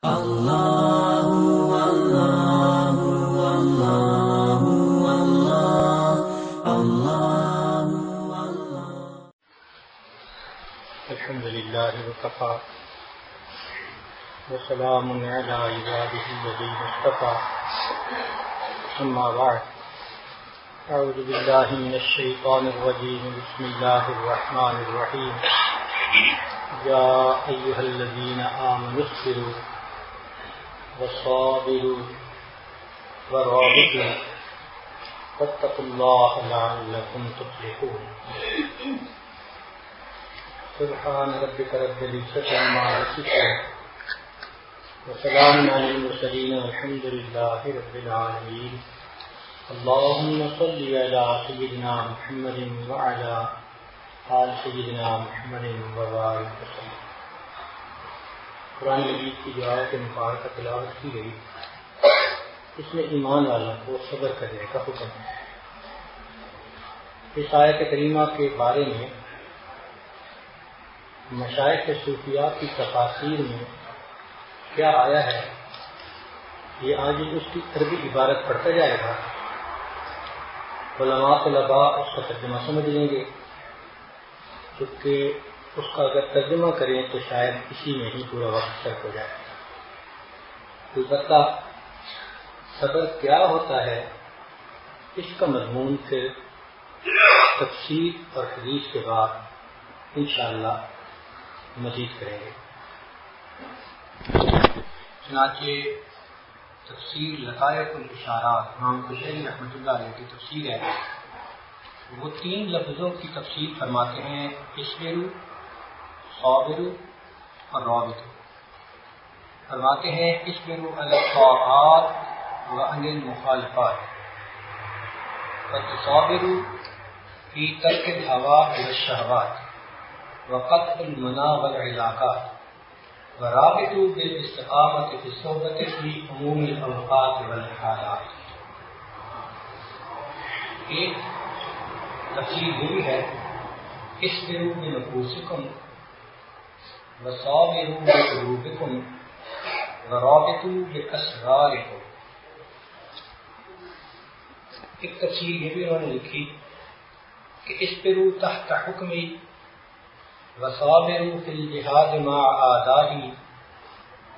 اللہ اللہ اللہ اللہ اللہ الحمد للہ وکفی وسلام علی عبادہ الذین اصطفی اما بعد اعوذ باللہ من الشیطان الرجیم بسم اللہ الرحمن الرحیم یا ایہا الذین آمنوا اصبروا وصابروا ورابطوا واتقوا اللہ لعلکم تفلحون سبحان ربک رب العزة عما یصفون وسلام علی المرسلین والحمد للہ رب العالمین اللہم صلی علی سیدنا محمد وعلی آل سیدنا محمد وبارک وسلم۔ قرآن مجید کی جو آیت مبارکہ تلاوت کی گئی اس میں ایمان والوں کو صبر کرنے کا حکم ہے۔ اس آیت کریمہ کے بارے میں مشائخ صوفیاء کی تفاسیر میں کیا آیا ہے یہ آج اس کی عربی عبارت پڑھتا جائے گا، علماء طلباء اس کا ترجمہ سمجھ لیں گے، کیونکہ اس کا اگر ترجمہ کریں تو شاید اسی میں ہی پورا وقت صرف ہو جائے۔ البتہ صبر کیا ہوتا ہے اس کا مضمون پھر تفسیر اور حدیث کے بعد انشاءاللہ مزید کریں گے۔ چنانچہ تفسیر لطائف الاشارات امام قشیری رحمۃ اللہ علیہ کی تفسیر ہے، وہ 3 لفظوں کی تفسیر فرماتے ہیں، اصبروا، صابروا اور رابطوا۔ فرماتے ہیں اصبروا علی الطاعات وعن المخالفات وتصابروا فی ترک الہوا والشہوات وقطع المنع والعلاقات ورابطوا بالاستقامۃ فی الصحبۃ فی عموم الاوقات والحالات۔ ایک تفسیر یہ بھی ہے اصبروا بنفوسکم وصابروا بقلوبکم ورابطوا باسرارکم۔ ایک تفسیر یہ بھی انہوں نے لکھی کہ اصبروا تحت حکمی وصابروا فی الجہاد مع اعدائی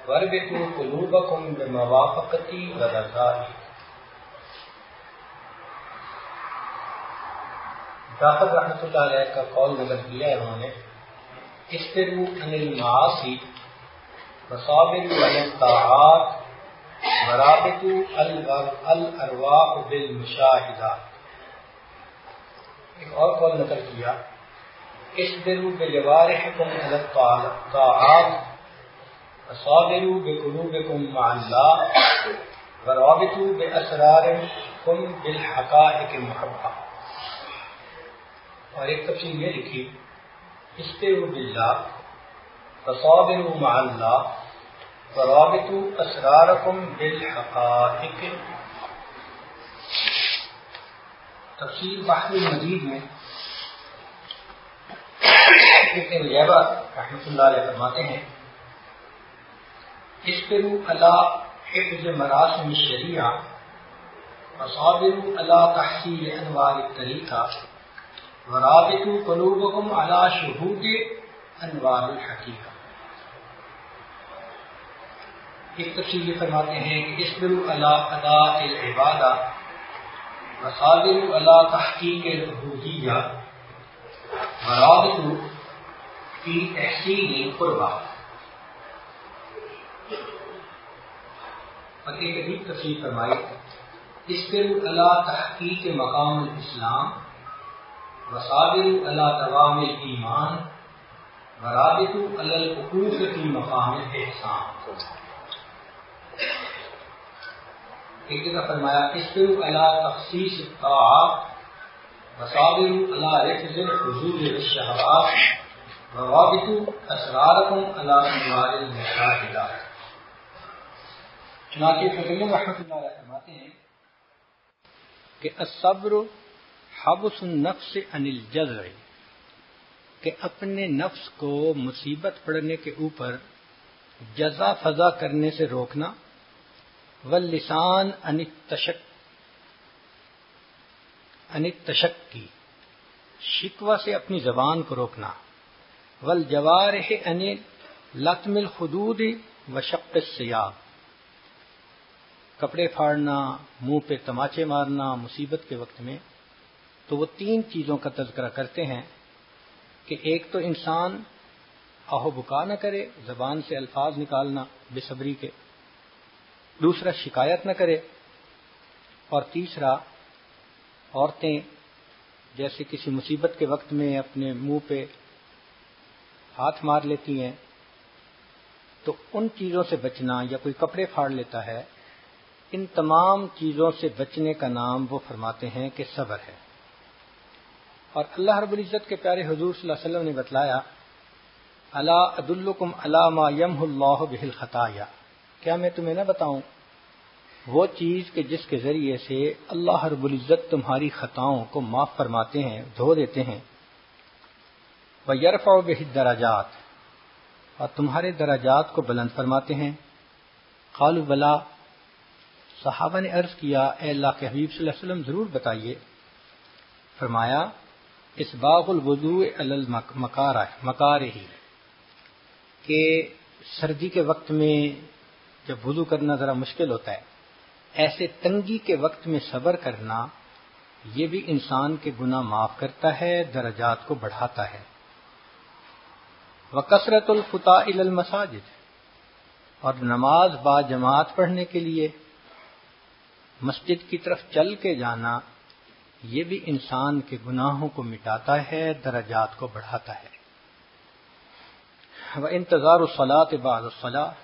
واربطوا قلوبکم بموافقتی ورضائی۔ جعفر رحمۃ اللہ علیہ کا قول نقل کیا ہے انہوں نے، اصبروا عن المعاصی وصابروا علی الطاعات ورابطوا الارواح بالمشاہدات۔ ایک اور قول نقل کیا، اصبروا بجوارحکم علی الطاعات وصابروا بقلوبکم مع اللہ ورابطوا باسرارکم بالحقائق محبہ۔ اور ایک تفسیر یہ لکھی، اصبروا باللہ وصابروا مع اللہ ورابطوا اسرارکم بالحقائق۔ تفسیر بحر المجید میں ابن غیبہ رحمۃ اللہ علیہ فرماتے ہیں، اصبروا علی حفظ مراسم الشریعہ وصابروا علی تحصیل انوار الطریقہ ورابطوا قلوبکم علی شہود انوار الحقیقہ۔ ایک تفسیر یہ فرماتے ہیں کہ اصبروا علی اداء العبادہ وصابروا علی تحقیق العبودیہ ورابطوا فی تحصیل القربہ۔ اور ایک عجیب تفسیر فرمائی، اصبروا علی تحقیق مقام الاسلام وصابروا علی دوام الایمان ورابطوا علی الوقوف فی مقام الاحسان۔ ایک جگہ فرمایا، اصبروا علی تخصیص الطاعات وصابروا علی رفض الحظوظ والشہوات ورابطوا اسرارکم علی انوار المشاہدات۔ چنانچہ فضل رحمۃ اللہ علیہ فرماتے ہیں کہ الصبر حبس النفس عن الجزع، کہ اپنے نفس کو مصیبت پڑنے کے اوپر جزا فضا کرنے سے روکنا، واللسان عن التشکی، شکوہ سے اپنی زبان کو روکنا، والجوارح عن لطم الخدود وشق الثياب، کپڑے پھاڑنا، منہ پہ تماچے مارنا مصیبت کے وقت میں. تو وہ تین چیزوں کا تذکرہ کرتے ہیں کہ ایک تو انسان آہو بکا نہ کرے، زبان سے الفاظ نکالنا بے صبری کے، دوسرا شکایت نہ کرے، اور تیسرا عورتیں جیسے کسی مصیبت کے وقت میں اپنے منہ پہ ہاتھ مار لیتی ہیں، تو ان چیزوں سے بچنا، یا کوئی کپڑے پھاڑ لیتا ہے، ان تمام چیزوں سے بچنے کا نام وہ فرماتے ہیں کہ صبر ہے. اور اللہ رب العزت کے پیارے حضور صلی اللہ علیہ وسلم نے بتلایا، الا ادلکم علی ما یمحو اللہ بہ الخطایا، کیا میں تمہیں نہ بتاؤں وہ چیز کہ جس کے ذریعے سے اللہ رب العزت تمہاری خطاؤں کو معاف فرماتے ہیں، دھو دیتے ہیں. ویرفع بہ الدرجات، اور تمہارے درجات کو بلند فرماتے ہیں. قالوا بلا، صحابہ نے عرض کیا اے اللہ کے حبیب صلی اللہ علیہ وسلم ضرور بتائیے. فرمایا اسباغ الوضوء علی المکارہ، کہ سردی کے وقت میں جب وضو کرنا ذرا مشکل ہوتا ہے، ایسے تنگی کے وقت میں صبر کرنا، یہ بھی انسان کے گناہ معاف کرتا ہے، درجات کو بڑھاتا ہے. وکثرت الخطا الی المساجد، اور نماز با جماعت پڑھنے کے لیے مسجد کی طرف چل کے جانا، یہ بھی انسان کے گناہوں کو مٹاتا ہے، درجات کو بڑھاتا ہے. وانتظار الصلاۃ بعد الصلاۃ،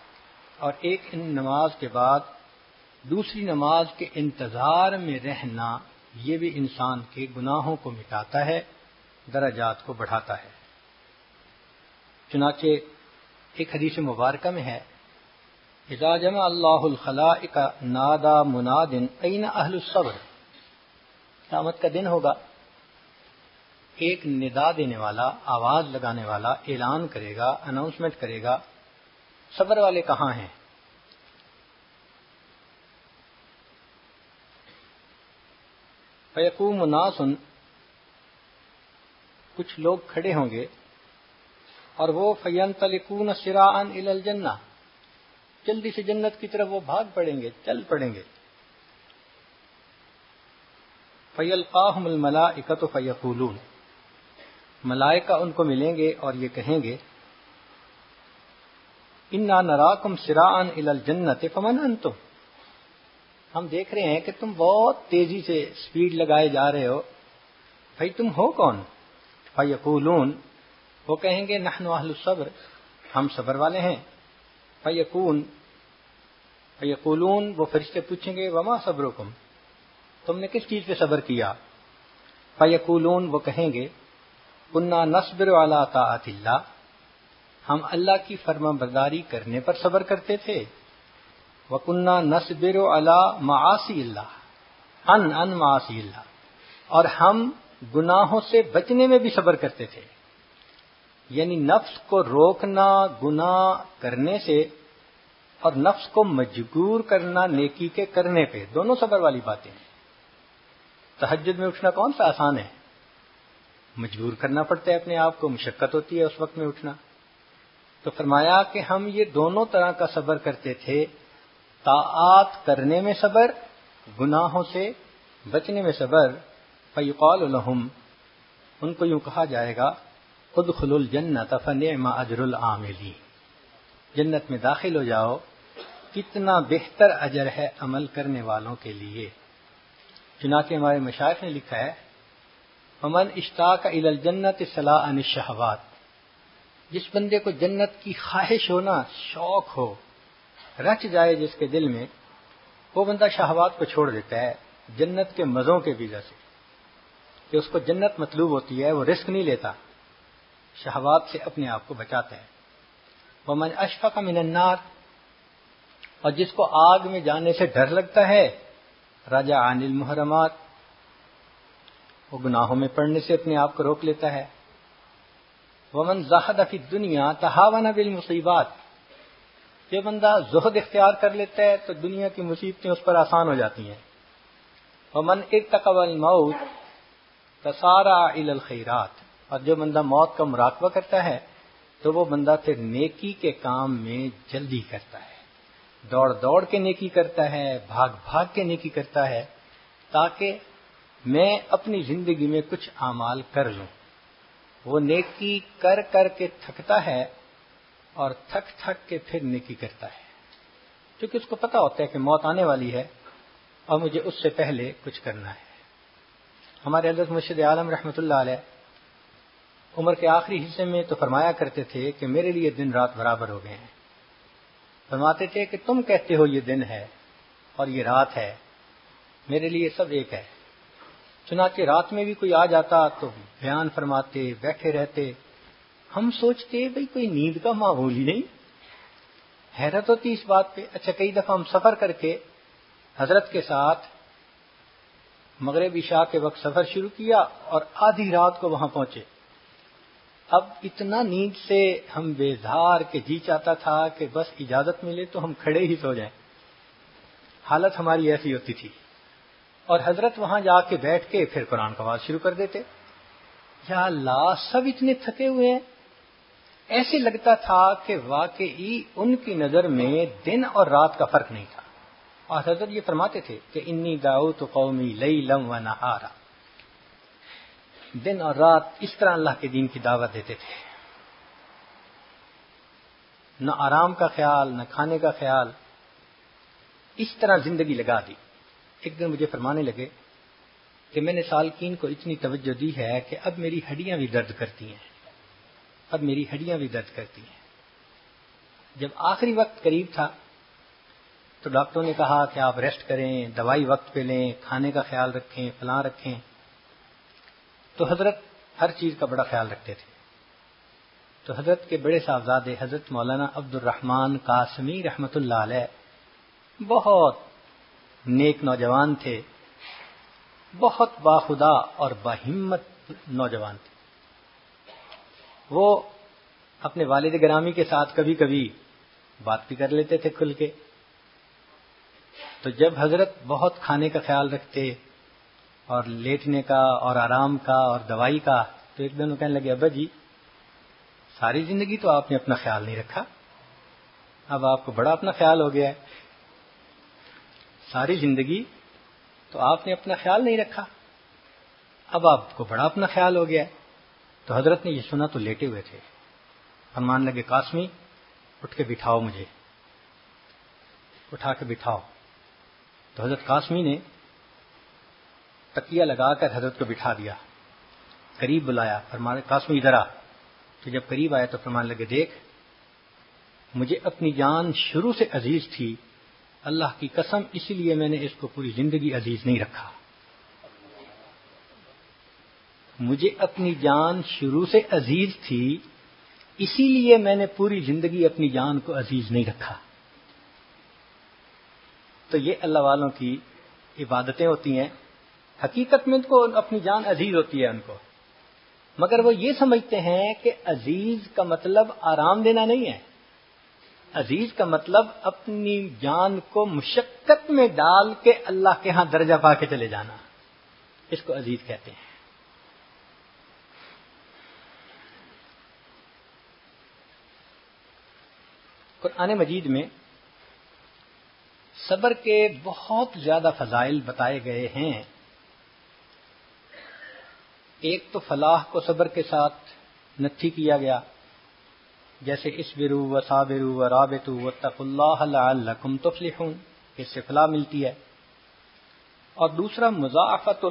اور ایک نماز کے بعد دوسری نماز کے انتظار میں رہنا، یہ بھی انسان کے گناہوں کو مٹاتا ہے، درجات کو بڑھاتا ہے. چنانچہ ایک حدیث مبارکہ میں ہے، اذا جمع اللہ الخلائق نادا مناد این اہل الصبر، قیامت کا دن ہوگا، ایک ندا دینے والا، آواز لگانے والا اعلان کرے گا، اناؤنسمنٹ کرے گا، صبر والے کہاں ہیں؟ فیقوم ناس، کچھ لوگ کھڑے ہوں گے، اور وہ فینطلقون سراعا الی الجنہ، جلدی سے جنت کی طرف وہ بھاگ پڑیں گے، چل پڑیں گے. فیلقاہم الملائکۃ فیقولون، ملائکہ ان کو ملیں گے اور یہ کہیں گے، انا نراکم سراعا الی الجنۃ فمن انتم، ہم دیکھ رہے ہیں کہ تم بہت تیزی سے سپیڈ لگائے جا رہے ہو، بھائی تم ہو کون؟ فیقولون، وہ کہیں گے نحن اہل الصبر، ہم صبر والے ہیں. فیقولون، وہ فرشتے پوچھیں گے وما صبرکم، تم نے کس چیز پہ صبر کیا؟ فیقولون، وہ کہیں گے کنا نصبر علی طاعت اللہ، ہم اللہ کی فرما برداری کرنے پر صبر کرتے تھے. وَكُنَّا نَصْبِرُ عَلَى مَعَاصِي اللَّهِ عن معاصی اللہ، اور ہم گناہوں سے بچنے میں بھی صبر کرتے تھے. یعنی نفس کو روکنا گناہ کرنے سے، اور نفس کو مجبور کرنا نیکی کے کرنے پہ، دونوں صبر والی باتیں ہیں. تہجد میں اٹھنا کون سا آسان ہے؟ مجبور کرنا پڑتا ہے اپنے آپ کو، مشقت ہوتی ہے اس وقت میں اٹھنا. تو فرمایا کہ ہم یہ دونوں طرح کا صبر کرتے تھے، طاعات کرنے میں صبر، گناہوں سے بچنے میں صبر. فیقال لهم، ان کو یوں کہا جائے گا، ادخلوا الجنۃ فنعم اجر العاملین، جنت میں داخل ہو جاؤ، کتنا بہتر اجر ہے عمل کرنے والوں کے لیے. چنانچہ ہمارے مشائخ نے لکھا ہے، فمن اشتاق الی الجنۃ صلاء عن الشہوات، جس بندے کو جنت کی خواہش ہو نا، شوق ہو، رچ جائے جس کے دل میں، وہ بندہ شہوات کو چھوڑ دیتا ہے جنت کے مزوں کے وجہ سے، کہ اس کو جنت مطلوب ہوتی ہے، وہ رسک نہیں لیتا، شہوات سے اپنے آپ کو بچاتا ہے. ومن اشفق من النار، اور جس کو آگ میں جانے سے ڈر لگتا ہے، رجع عن المحرمات، وہ گناہوں میں پڑنے سے اپنے آپ کو روک لیتا ہے. ومن زہد فی الدنیا تہاون بالمصیبات، جو بندہ زہد اختیار کر لیتا ہے تو دنیا کی مصیبتیں اس پر آسان ہو جاتی ہیں. ومن اتقى الموت تسارع الى الخیرات، اور جو بندہ موت کا مراقبہ کرتا ہے تو وہ بندہ پھر نیکی کے کام میں جلدی کرتا ہے، دوڑ دوڑ کے نیکی کرتا ہے، بھاگ بھاگ کے نیکی کرتا ہے، تاکہ میں اپنی زندگی میں کچھ اعمال کر لوں. وہ نیکی کر کر کے تھکتا ہے اور تھک تھک کے پھر نیکی کرتا ہے، کیونکہ اس کو پتا ہوتا ہے کہ موت آنے والی ہے اور مجھے اس سے پہلے کچھ کرنا ہے. ہمارے حضرت مرشد عالم رحمۃ اللہ علیہ عمر کے آخری حصے میں تو فرمایا کرتے تھے کہ میرے لیے دن رات برابر ہو گئے ہیں. فرماتے تھے کہ تم کہتے ہو یہ دن ہے اور یہ رات ہے، میرے لیے سب ایک ہے. چنانچہ رات میں بھی کوئی آ جاتا تو بیان فرماتے، بیٹھے رہتے. ہم سوچتے بھئی کوئی نیند کا معمول ہی نہیں. حیرت ہوتی اس بات پہ. اچھا، کئی دفعہ ہم سفر کر کے حضرت کے ساتھ مغرب عشاء کے وقت سفر شروع کیا اور آدھی رات کو وہاں پہنچے. اب اتنا نیند سے ہم بیزار کہ جی چاہتا تھا کہ بس اجازت ملے تو ہم کھڑے ہی سو جائیں. حالت ہماری ایسی ہوتی تھی. اور حضرت وہاں جا کے بیٹھ کے پھر قرآن کا آواز شروع کر دیتے. یا اللہ، سب اتنے تھکے ہوئے ہیں. ایسے لگتا تھا کہ واقعی ان کی نظر میں دن اور رات کا فرق نہیں تھا. اور حضرت یہ فرماتے تھے کہ انی دعوت قومی لیلا و نہارا، دن اور رات اس طرح اللہ کے دین کی دعوت دیتے تھے. نہ آرام کا خیال، نہ کھانے کا خیال، اس طرح زندگی لگا دی. ایک دن مجھے فرمانے لگے کہ میں نے سالکین کو اتنی توجہ دی ہے کہ اب میری ہڈیاں بھی درد کرتی ہیں، اب میری ہڈیاں بھی درد کرتی ہیں. جب آخری وقت قریب تھا تو ڈاکٹروں نے کہا کہ آپ ریسٹ کریں، دوائی وقت پہ لیں، کھانے کا خیال رکھیں، فلاں رکھیں. تو حضرت ہر چیز کا بڑا خیال رکھتے تھے. تو حضرت کے بڑے صاحبزادے حضرت مولانا عبد الرحمن قاسمی رحمۃ اللہ علیہ بہت نیک نوجوان تھے، بہت باخدا اور باہمت نوجوان تھے. وہ اپنے والد گرامی کے ساتھ کبھی کبھی بات بھی کر لیتے تھے کھل کے. تو جب حضرت بہت کھانے کا خیال رکھتے اور لیٹنے کا اور آرام کا اور دوائی کا، تو ایک دن وہ کہنے لگے ابا جی، ساری زندگی تو آپ نے اپنا خیال نہیں رکھا، اب آپ کو بڑا اپنا خیال ہو گیا ہے. ساری زندگی تو آپ نے اپنا خیال نہیں رکھا، اب آپ کو بڑا اپنا خیال ہو گیا ہے. تو حضرت نے یہ سنا تو لیٹے ہوئے تھے. فرمان لگے قاسمی اٹھ کے بٹھاؤ، مجھے اٹھا کے بٹھاؤ. تو حضرت قاسمی نے تکیہ لگا کر حضرت کو بٹھا دیا، قریب بلایا، فرمانے قاسمی ادھر آ. تو جب قریب آیا تو فرمان لگے دیکھ، مجھے اپنی جان شروع سے عزیز تھی، اللہ کی قسم اسی لیے میں نے اس کو پوری زندگی عزیز نہیں رکھا. مجھے اپنی جان شروع سے عزیز تھی، اسی لیے میں نے پوری زندگی اپنی جان کو عزیز نہیں رکھا. تو یہ اللہ والوں کی عبادتیں ہوتی ہیں. حقیقت میں ان کو اپنی جان عزیز ہوتی ہے ان کو، مگر وہ یہ سمجھتے ہیں کہ عزیز کا مطلب آرام دینا نہیں ہے. عزیز کا مطلب اپنی جان کو مشقت میں ڈال کے اللہ کے ہاں درجہ پا کے چلے جانا، اس کو عزیز کہتے ہیں. قرآن مجید میں صبر کے بہت زیادہ فضائل بتائے گئے ہیں. ایک تو فلاح کو صبر کے ساتھ نتھی کیا گیا، جیسے اصبروا وصابروا ورابطوا واتقوا اللہ لعلکم تفلحون، اس سے فلاح ملتی ہے. اور دوسرا مضاعفت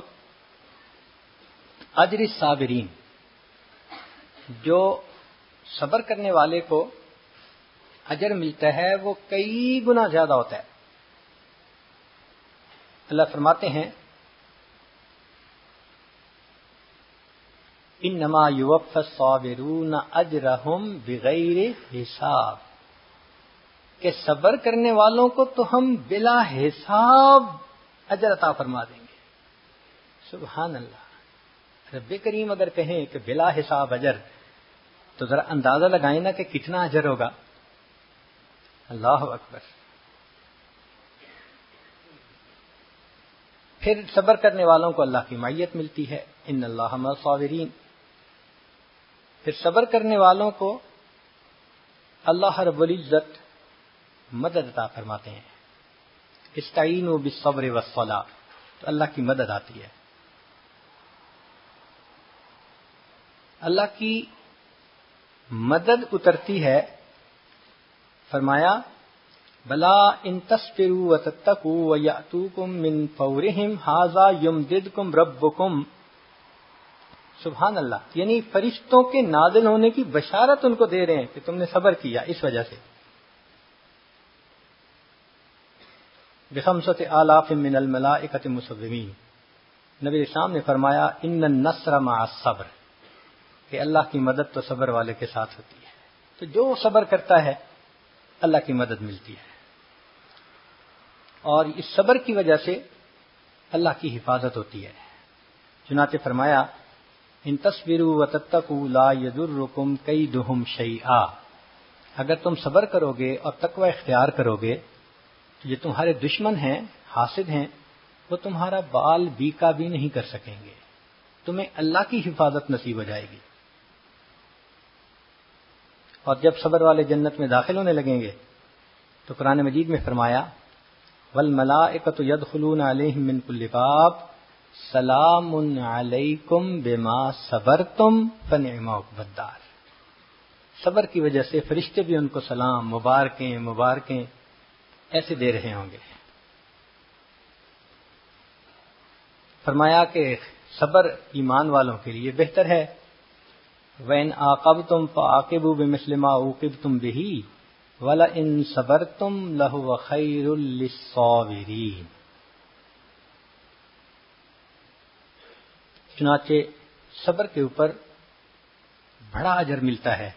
اجر الصابرین، جو صبر کرنے والے کو اجر ملتا ہے وہ کئی گنا زیادہ ہوتا ہے. اللہ فرماتے ہیں انما یوفی الصابرون اجرہم بغیر حساب، کہ صبر کرنے والوں کو تو ہم بلا حساب اجر عطا فرما دیں گے. سبحان اللہ. رب کریم اگر کہیں کہ بلا حساب اجر، تو ذرا اندازہ لگائیں نا کہ کتنا اجر ہوگا. اللہ اکبر. پھر صبر کرنے والوں کو اللہ کی معیت ملتی ہے. ان اللہ مع الصابرین. پھر صبر کرنے والوں کو اللہ رب العزت مدد عطا فرماتے ہیں. استعینوا بالصبر والصلاۃ. تو اللہ کی مدد آتی ہے. اللہ کی مدد اترتی ہے. فرمایا بلا ان تصبروا وتتقوا ويأتوكم من فورهم هذا يمددكم ربكم. سبحان اللہ. یعنی فرشتوں کے نازل ہونے کی بشارت ان کو دے رہے ہیں کہ تم نے صبر کیا اس وجہ سے. بخمسۃ آلاف من الملائکۃ مسومین. نبی اسلام نے فرمایا ان النصر مع الصبر کہ اللہ کی مدد تو صبر والے کے ساتھ ہوتی ہے. تو جو صبر کرتا ہے اللہ کی مدد ملتی ہے. اور اس صبر کی وجہ سے اللہ کی حفاظت ہوتی ہے. چنانچہ فرمایا ان تصبروا وتتقوا لا يضركم كيدهم شيئا. اگر تم صبر کرو گے اور تقوی اختیار کرو گے تو یہ تمہارے دشمن ہیں، حاسد ہیں، وہ تمہارا بال بیکا بھی نہیں کر سکیں گے. تمہیں اللہ کی حفاظت نصیب ہو جائے گی. اور جب صبر والے جنت میں داخل ہونے لگیں گے تو قرآن مجید میں فرمایا والملائکۃ یدخلون علیہم من کل باب سلام علیکم بما صبرتم فنعم عقبی الدار. صبر کی وجہ سے فرشتے بھی ان کو سلام، مبارکیں مبارکیں ایسے دے رہے ہوں گے. فرمایا کہ صبر ایمان والوں کے لیے بہتر ہے. وَإِنْ عَاقَبْتُمْ فَعَاقِبُوا بِمِثْلِ مَا عُوقِبْتُمْ بِهِ وَلَئِنْ صَبَرْتُمْ لَهُوَ خَيْرٌ لِلصَّابِرِينَ. چنانچہ صبر کے اوپر بڑا اجر ملتا ہے.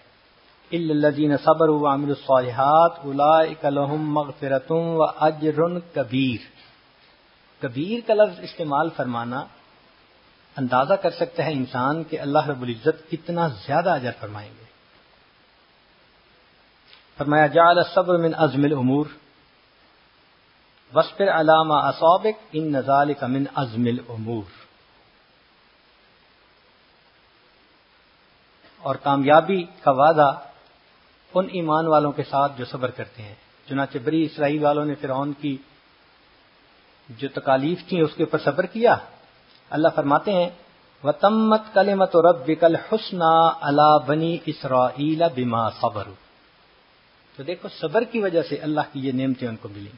إِلَّا الَّذِينَ صَبَرُوا وَعَمِلُوا الصَّالِحَاتِ أُولَئِكَ لَهُمْ مَغْفِرَةٌ وَأَجْرٌ كَبِيرٌ. کبیر کا لفظ استعمال فرمانا اندازہ کر سکتا ہے انسان کہ اللہ رب العزت کتنا زیادہ اجر فرمائیں گے. فرمایا جعل الصبر من عزم الامور واصبر علی ما اصابک ان ذلک من عزم الامور. اور کامیابی کا وعدہ ان ایمان والوں کے ساتھ جو صبر کرتے ہیں. چنانچہ بنی اسرائیل والوں نے فرعون کی جو تکالیف تھیں اس کے اوپر صبر کیا. اللہ فرماتے ہیں وَتَمَّتْ كَلِمَةُ رَبِّكَ الْحُسْنَىٰ عَلَىٰ بَنِي إِسْرَائِيلَ بِمَا صَبَرُوا. تو دیکھو صبر کی وجہ سے اللہ کی یہ نعمتیں ان کو ملیں.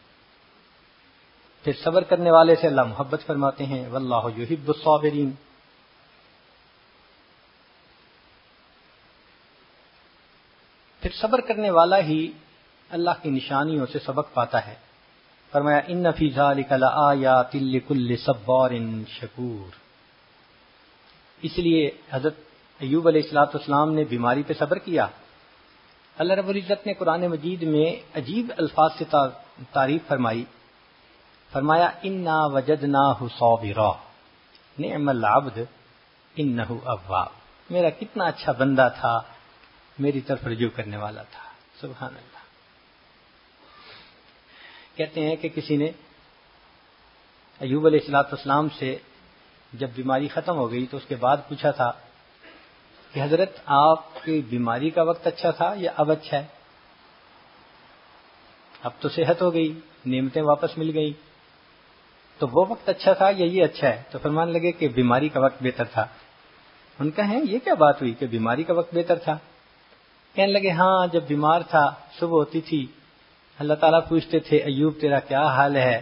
پھر صبر کرنے والے سے اللہ محبت فرماتے ہیں وَاللَّهُ يُحِبُّ الصَّابِرِينَ. پھر صبر کرنے والا ہی اللہ کی نشانیوں سے سبق پاتا ہے. فرمایا ان فی ذلک لآیات لکل صبار شکور. اس لیے حضرت ایوب علیہ الصلوۃ والسلام نے بیماری پہ صبر کیا. اللہ رب العزت نے قرآن مجید میں عجیب الفاظ سے تعریف فرمائی. فرمایا انا وجدناہ صابرا نعم العبد انہ اواب. میرا کتنا اچھا بندہ تھا، میری طرف رجوع کرنے والا تھا. سبحان اللہ. کہتے ہیں کہ کسی نے ایوب علیہ الصلوۃ والسلام سے جب بیماری ختم ہو گئی تو اس کے بعد پوچھا تھا کہ حضرت آپ کی بیماری کا وقت اچھا تھا یا اب اچھا ہے؟ اب تو صحت ہو گئی، نعمتیں واپس مل گئی، تو وہ وقت اچھا تھا یا یہ اچھا ہے؟ تو فرمان لگے کہ بیماری کا وقت بہتر تھا. ان کا ہے یہ کیا بات ہوئی کہ بیماری کا وقت بہتر تھا؟ کہنے لگے ہاں جب بیمار تھا صبح ہوتی تھی اللہ تعالیٰ پوچھتے تھے ایوب تیرا کیا حال ہے،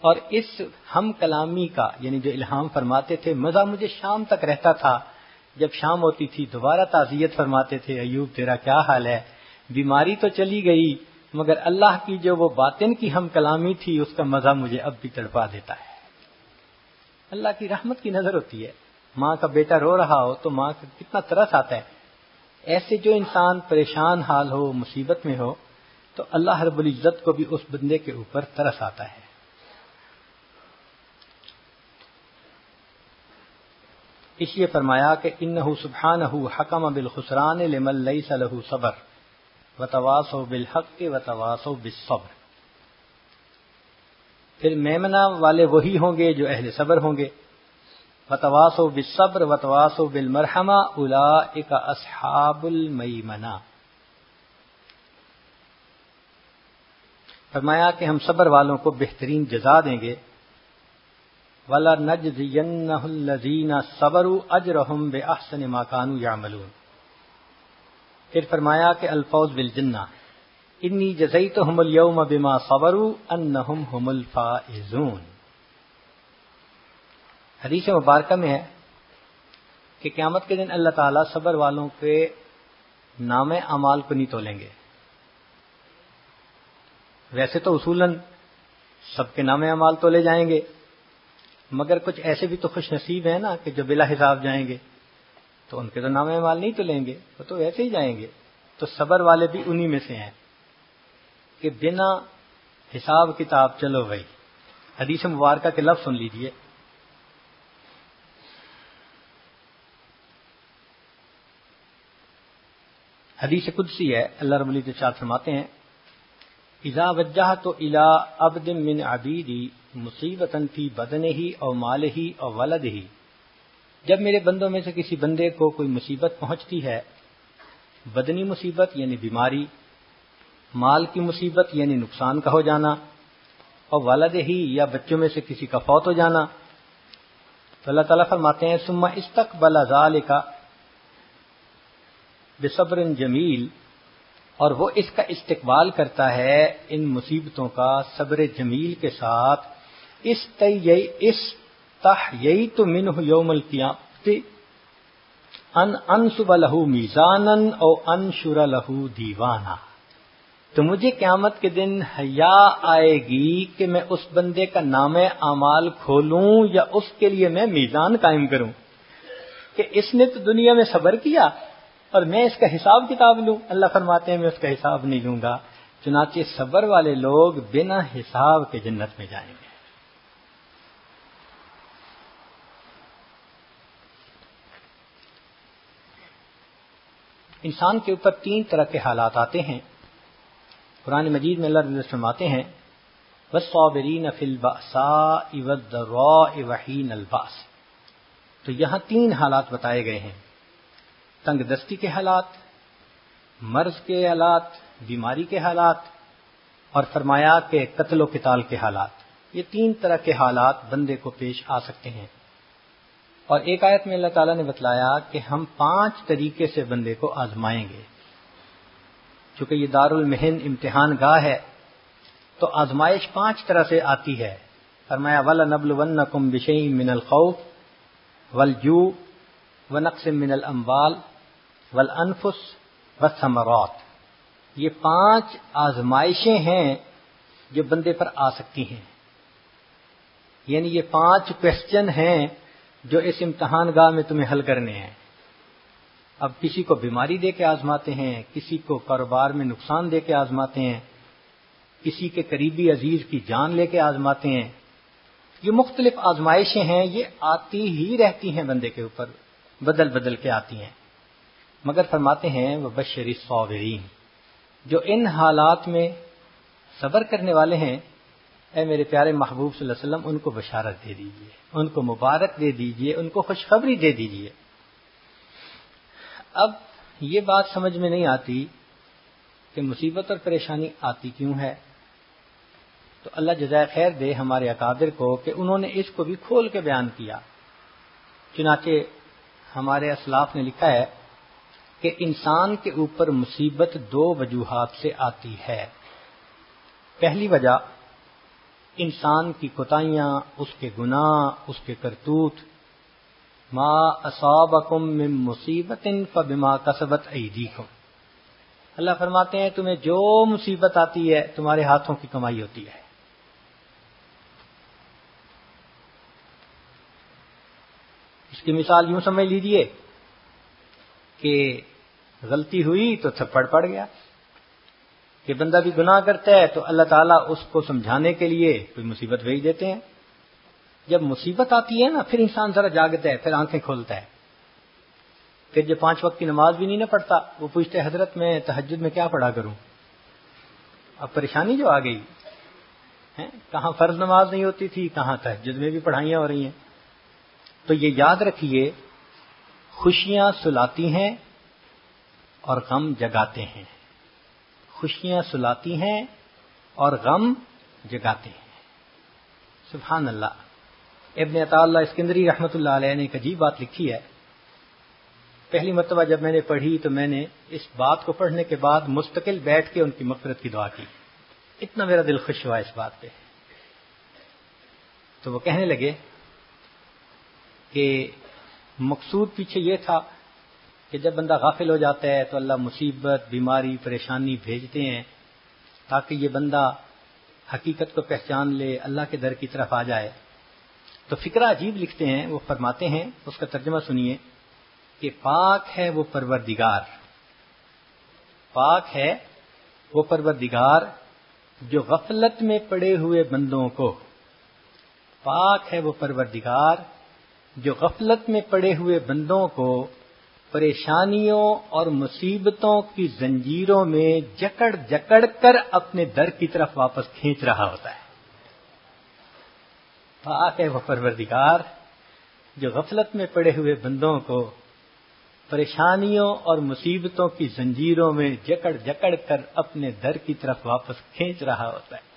اور اس ہم کلامی کا یعنی جو الہام فرماتے تھے مزہ مجھے شام تک رہتا تھا. جب شام ہوتی تھی دوبارہ تعزیت فرماتے تھے ایوب تیرا کیا حال ہے. بیماری تو چلی گئی مگر اللہ کی جو وہ باطن کی ہم کلامی تھی اس کا مزہ مجھے اب بھی تڑپا دیتا ہے. اللہ کی رحمت کی نظر ہوتی ہے. ماں کا بیٹا رو رہا ہو تو ماں کا کتنا ترس آتا ہے. ایسے جو انسان پریشان حال ہو، مصیبت میں ہو، تو اللہ رب العزت کو بھی اس بندے کے اوپر ترس آتا ہے. اس لیے فرمایا کہ انہ سبحانہ حکم بالخسران لمن لیس لہ صبر. وتواصوا بالحق وتواصوا بالصبر. پھر میمنہ والے وہی ہوں گے جو اہل صبر ہوں گے. وتواصوا بالصبر وتواصوا بالمرحمہ اولئک اصحاب المیمنہ. فرمایا کہ ہم صبر والوں کو بہترین جزا دیں گے. وَلَنَجْزِيَنَّهُ الَّذِينَ صَبَرُوا أَجْرَهُمْ بِأَحْسَنِ مَا كَانُوا يَعْمَلُونَ. پھر فرمایا کہ الفوز بالجنہ انی جزیتہم اليوم بما صبروا انہم هم الفائزون. حدیث مبارکہ میں ہے کہ قیامت کے دن اللہ تعالیٰ صبر والوں کے نام اعمال کو نہیں تولیں گے. ویسے تو اصولاً سب کے نام اعمال تولے جائیں گے، مگر کچھ ایسے بھی تو خوش نصیب ہیں نا کہ جو بلا حساب جائیں گے، تو ان کے تو نام اعمال نہیں تولیں گے، وہ تو ویسے ہی جائیں گے. تو صبر والے بھی انہی میں سے ہیں کہ بنا حساب کتاب چلو بھائی. حدیث مبارکہ کے لفظ سن لیجئے. حدیث قدسی ہے. اللہ رب العزت ارشاد فرماتے ہیں اذا وجہت الی عبد من عبیدی مصیبتا فی بدنہ او مالہ او ولدہ. جب میرے بندوں میں سے کسی بندے کو کوئی مصیبت پہنچتی ہے، بدنی مصیبت یعنی بیماری، مال کی مصیبت یعنی نقصان کا ہو جانا، اور ولدہ یا بچوں میں سے کسی کا فوت ہو جانا، تو اللہ تعالیٰ فرماتے ہیں ثم استقبل ذلک بصبر جمیل، اور وہ اس کا استقبال کرتا ہے ان مصیبتوں کا صبر جمیل کے ساتھ. استحییت منہ یوم القیامت ان انصب لہ میزانا او انشر لہ دیوانا. تو مجھے قیامت کے دن حیا آئے گی کہ میں اس بندے کا نام اعمال کھولوں یا اس کے لیے میں میزان قائم کروں کہ اس نے تو دنیا میں صبر کیا اور میں اس کا حساب کتاب لوں. اللہ فرماتے ہیں میں اس کا حساب نہیں لوں گا. چنانچہ صبر والے لوگ بنا حساب کے جنت میں جائیں گے. انسان کے اوپر 3 طرح کے حالات آتے ہیں. قرآن مجید میں اللہ رب العزت فرماتے ہیں والصابرین فی البأساء والضراء وحین البأس. تو یہاں 3 حالات بتائے گئے ہیں: تنگ دستی کے حالات، مرض کے حالات، بیماری کے حالات، اور فرمایا کہ قتل و قتال کے حالات. یہ 3 طرح کے حالات بندے کو پیش آ سکتے ہیں. اور ایک آیت میں اللہ تعالیٰ نے بتلایا کہ ہم 5 طریقے سے بندے کو آزمائیں گے. چونکہ یہ دار المحن امتحان گاہ ہے تو آزمائش 5 طرح سے آتی ہے. فرمایا وَلَنَبْلُوَنَّكُمْ بِشَيْءٍ مِّنَ الْخَوْفِ وَالْجُوعِ وَنَقْصٍ مِّنَ الْأَمْوَالِ والانفس والثمرات. یہ 5 آزمائشیں ہیں جو بندے پر آ سکتی ہیں. یعنی یہ 5 کوسچن ہیں جو اس امتحان گاہ میں تمہیں حل کرنے ہیں. اب کسی کو بیماری دے کے آزماتے ہیں، کسی کو کاروبار میں نقصان دے کے آزماتے ہیں، کسی کے قریبی عزیز کی جان لے کے آزماتے ہیں. یہ مختلف آزمائشیں ہیں، یہ آتی ہی رہتی ہیں بندے کے اوپر، بدل بدل کے آتی ہیں. مگر فرماتے ہیں وبشر الصابرین، جو ان حالات میں صبر کرنے والے ہیں، اے میرے پیارے محبوب صلی اللہ علیہ وسلم ان کو بشارت دے دیجئے، ان کو مبارک دے دیجئے، ان کو خوشخبری دے دیجئے. اب یہ بات سمجھ میں نہیں آتی کہ مصیبت اور پریشانی آتی کیوں ہے. تو اللہ جزائے خیر دے ہمارے اکابر کو کہ انہوں نے اس کو بھی کھول کے بیان کیا. چنانچہ ہمارے اسلاف نے لکھا ہے کہ انسان کے اوپر مصیبت 2 وجوہات سے آتی ہے. پہلی وجہ انسان کی کوتاہیاں، اس کے گناہ، اس کے کرتوت. ما اصابکم من مصیبت فبما کسبت ایدیکم. اللہ فرماتے ہیں تمہیں جو مصیبت آتی ہے تمہارے ہاتھوں کی کمائی ہوتی ہے. اس کی مثال یوں سمجھ لیجئے کہ غلطی ہوئی تو تھپڑ پڑ گیا. کہ بندہ بھی گناہ کرتا ہے تو اللہ تعالیٰ اس کو سمجھانے کے لیے کوئی مصیبت بھیج دیتے ہیں. جب مصیبت آتی ہے نا پھر انسان ذرا جاگتا ہے، پھر آنکھیں کھولتا ہے، پھر جو 5 وقت کی نماز بھی نہیں نہ پڑھتا وہ پوچھتے حضرت میں تہجد میں کیا پڑھا کروں. اب پریشانی جو آ گئی ہے، کہاں فرض نماز نہیں ہوتی تھی، کہاں تہجد میں بھی پڑھائیاں ہو رہی ہیں. تو یہ یاد رکھیے، خوشیاں سلاتی ہیں اور غم جگاتے ہیں. خوشیاں سلاتی ہیں اور غم جگاتے ہیں. سبحان اللہ. ابن عطا اللہ اسکندری رحمۃ اللہ علیہ نے ایک عجیب بات لکھی ہے. پہلی مرتبہ جب میں نے پڑھی تو میں نے اس بات کو پڑھنے کے بعد مستقل بیٹھ کے ان کی مغفرت کی دعا کی. اتنا میرا دل خوش ہوا اس بات پہ. تو وہ کہنے لگے کہ مقصود پیچھے یہ تھا کہ جب بندہ غافل ہو جاتا ہے تو اللہ مصیبت، بیماری، پریشانی بھیجتے ہیں تاکہ یہ بندہ حقیقت کو پہچان لے، اللہ کے در کی طرف آ جائے. تو فکرہ عجیب لکھتے ہیں. وہ فرماتے ہیں، اس کا ترجمہ سنیے، کہ پاک ہے وہ پروردگار، پاک ہے وہ پروردگار جو غفلت میں پڑے ہوئے بندوں کو، پاک ہے وہ پروردگار جو غفلت میں پڑے ہوئے بندوں کو پریشانیوں اور مصیبتوں کی زنجیروں میں جکڑ جکڑ کر اپنے در کی طرف واپس کھینچ رہا ہوتا ہے. پاک ہے وہ پروردگار جو غفلت میں پڑے ہوئے بندوں کو پریشانیوں اور مصیبتوں کی زنجیروں میں جکڑ جکڑ کر اپنے در کی طرف واپس کھینچ رہا ہوتا ہے.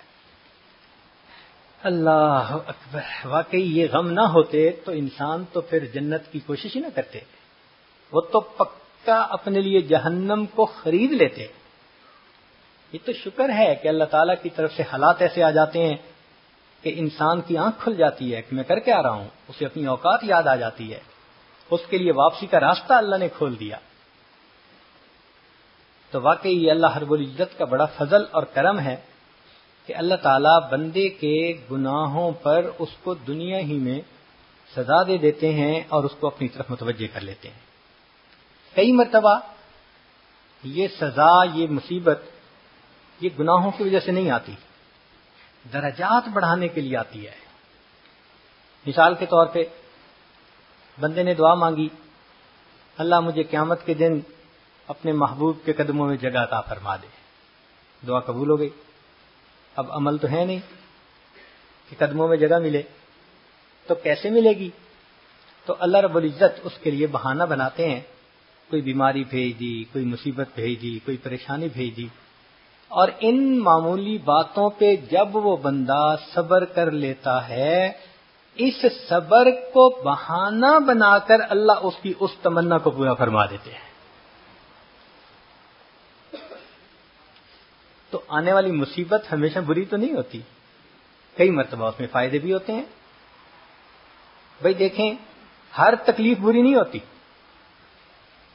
اللہ اکبر. واقعی یہ غم نہ ہوتے تو انسان تو پھر جنت کی کوشش ہی نہ کرتے، وہ تو پکا اپنے لیے جہنم کو خرید لیتے. یہ تو شکر ہے کہ اللہ تعالیٰ کی طرف سے حالات ایسے آ جاتے ہیں کہ انسان کی آنکھ کھل جاتی ہے کہ میں کر کے آ رہا ہوں، اسے اپنی اوقات یاد آ جاتی ہے، اس کے لیے واپسی کا راستہ اللہ نے کھول دیا. تو واقعی یہ اللہ رب العزت کا بڑا فضل اور کرم ہے کہ اللہ تعالیٰ بندے کے گناہوں پر اس کو دنیا ہی میں سزا دے دیتے ہیں اور اس کو اپنی طرف متوجہ کر لیتے ہیں. کئی مرتبہ یہ سزا، یہ مصیبت، یہ گناہوں کی وجہ سے نہیں آتی، درجات بڑھانے کے لیے آتی ہے. مثال کے طور پہ بندے نے دعا مانگی، اللہ مجھے قیامت کے دن اپنے محبوب کے قدموں میں جگہ عطا فرما دے. دعا قبول ہو گئی. اب عمل تو ہے نہیں کہ قدموں میں جگہ ملے، تو کیسے ملے گی؟ تو اللہ رب العزت اس کے لیے بہانہ بناتے ہیں. کوئی بیماری بھیج دی، کوئی مصیبت بھیج دی، کوئی پریشانی بھیج دی، اور ان معمولی باتوں پہ جب وہ بندہ صبر کر لیتا ہے، اس صبر کو بہانہ بنا کر اللہ اس کی اس تمنا کو پورا فرما دیتے ہیں. تو آنے والی مصیبت ہمیشہ بری تو نہیں ہوتی، کئی مرتبہ اس میں فائدے بھی ہوتے ہیں. بھائی دیکھیں، ہر تکلیف بری نہیں ہوتی.